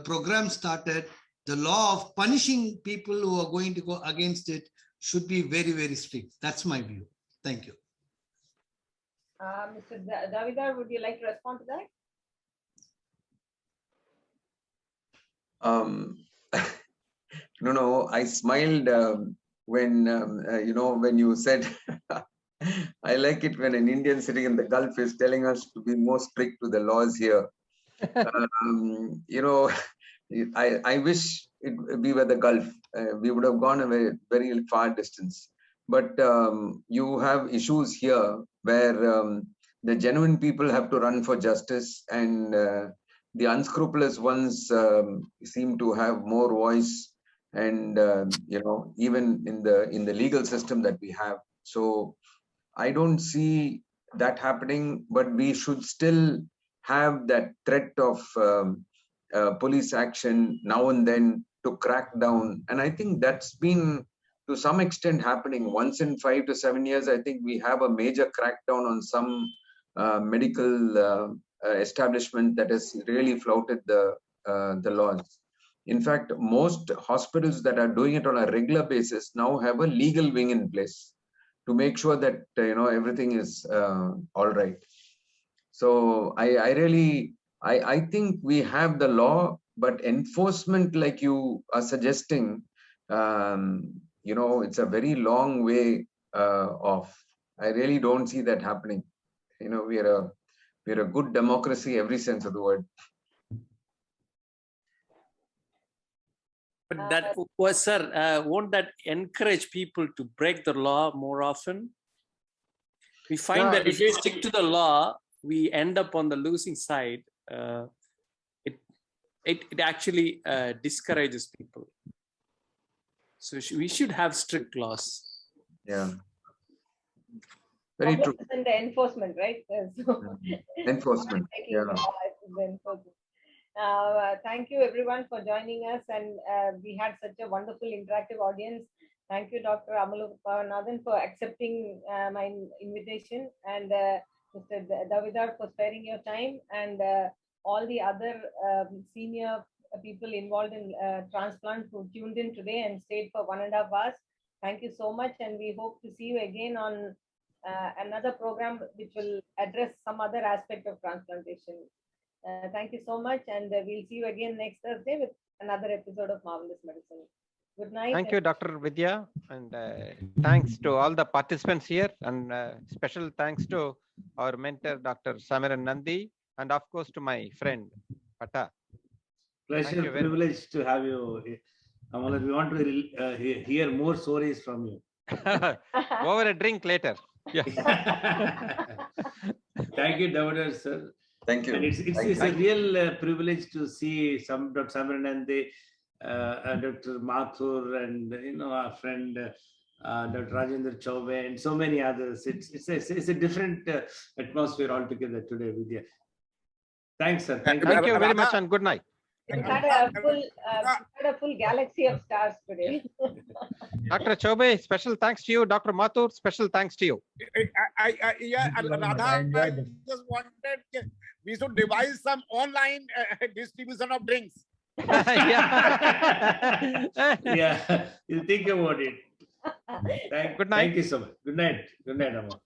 programs started, the law of punishing people who are going to go against it should be very, very strict. That's my view. Thank you. Mr. Davidar, would you like to respond to that? No, I smiled when when you said I like it when an Indian sitting in the Gulf is telling us to be more strict to the laws here. I wish we were the Gulf. We would have gone a very far distance. But you have issues here where the genuine people have to run for justice, and the unscrupulous ones seem to have more voice, and even in the legal system that we have. So I don't see that happening, but we should still have that threat of police action now and then to crack down. And I think that's been to some extent happening. Once in 5 to 7 years, I think we have a major crackdown on some medical establishment that has really flouted the laws. In fact, most hospitals that are doing it on a regular basis now have a legal wing in place to make sure that everything is all right. So I think we have the law, but enforcement, like you are suggesting, it's a very long way off. I really don't see that happening. We're a good democracy, every sense of the word. But that was, sir, won't that encourage people to break the law more often? We find that if we stick to the law, we end up on the losing side. It actually discourages people. So we should have strict laws. Yeah. Very true. Public and the enforcement, right? So, Enforcement. taking Yeah. the law, it's the enforcement. Thank you everyone for joining us, and we had such a wonderful interactive audience. Thank you, Dr. Amalokannathan, for accepting my invitation, and Mr. Davidar for sparing your time, and all the other senior people involved in transplant who tuned in today and stayed for 1.5 hours. Thank you so much, and we hope to see you again on another program which will address some other aspect of transplantation. Thank you so much, and we'll see you again next Thursday with another episode of Marvelous Medicine. Good night. Thank you, Dr. Vidya, and thanks to all the participants here, and special thanks to our mentor, Dr. Samiran Nandi, and of course to my friend, Pata. Pleasure, you very privilege to have you. Amala, we want to hear more stories from you. Over a drink later. Yeah. Thank you, Davidar, sir. Thank you. And it's a real privilege to see some Dr. Samiran Nandi, Dr. Mathur, and our friend Dr. Rajendra Chaube, and so many others. It's a different atmosphere altogether today, Vidya. Thanks, sir. Thank you. Thank you very much, and good night. We had a full galaxy of stars today. Dr. Chaube, special thanks to you. Dr. Mathur, special thanks to you. Yeah, Radha, I just wanted, we should devise some online distribution of drinks. Yeah. Yeah, you think about it. Good night. Thank you so much. Good night. Good night, Amma.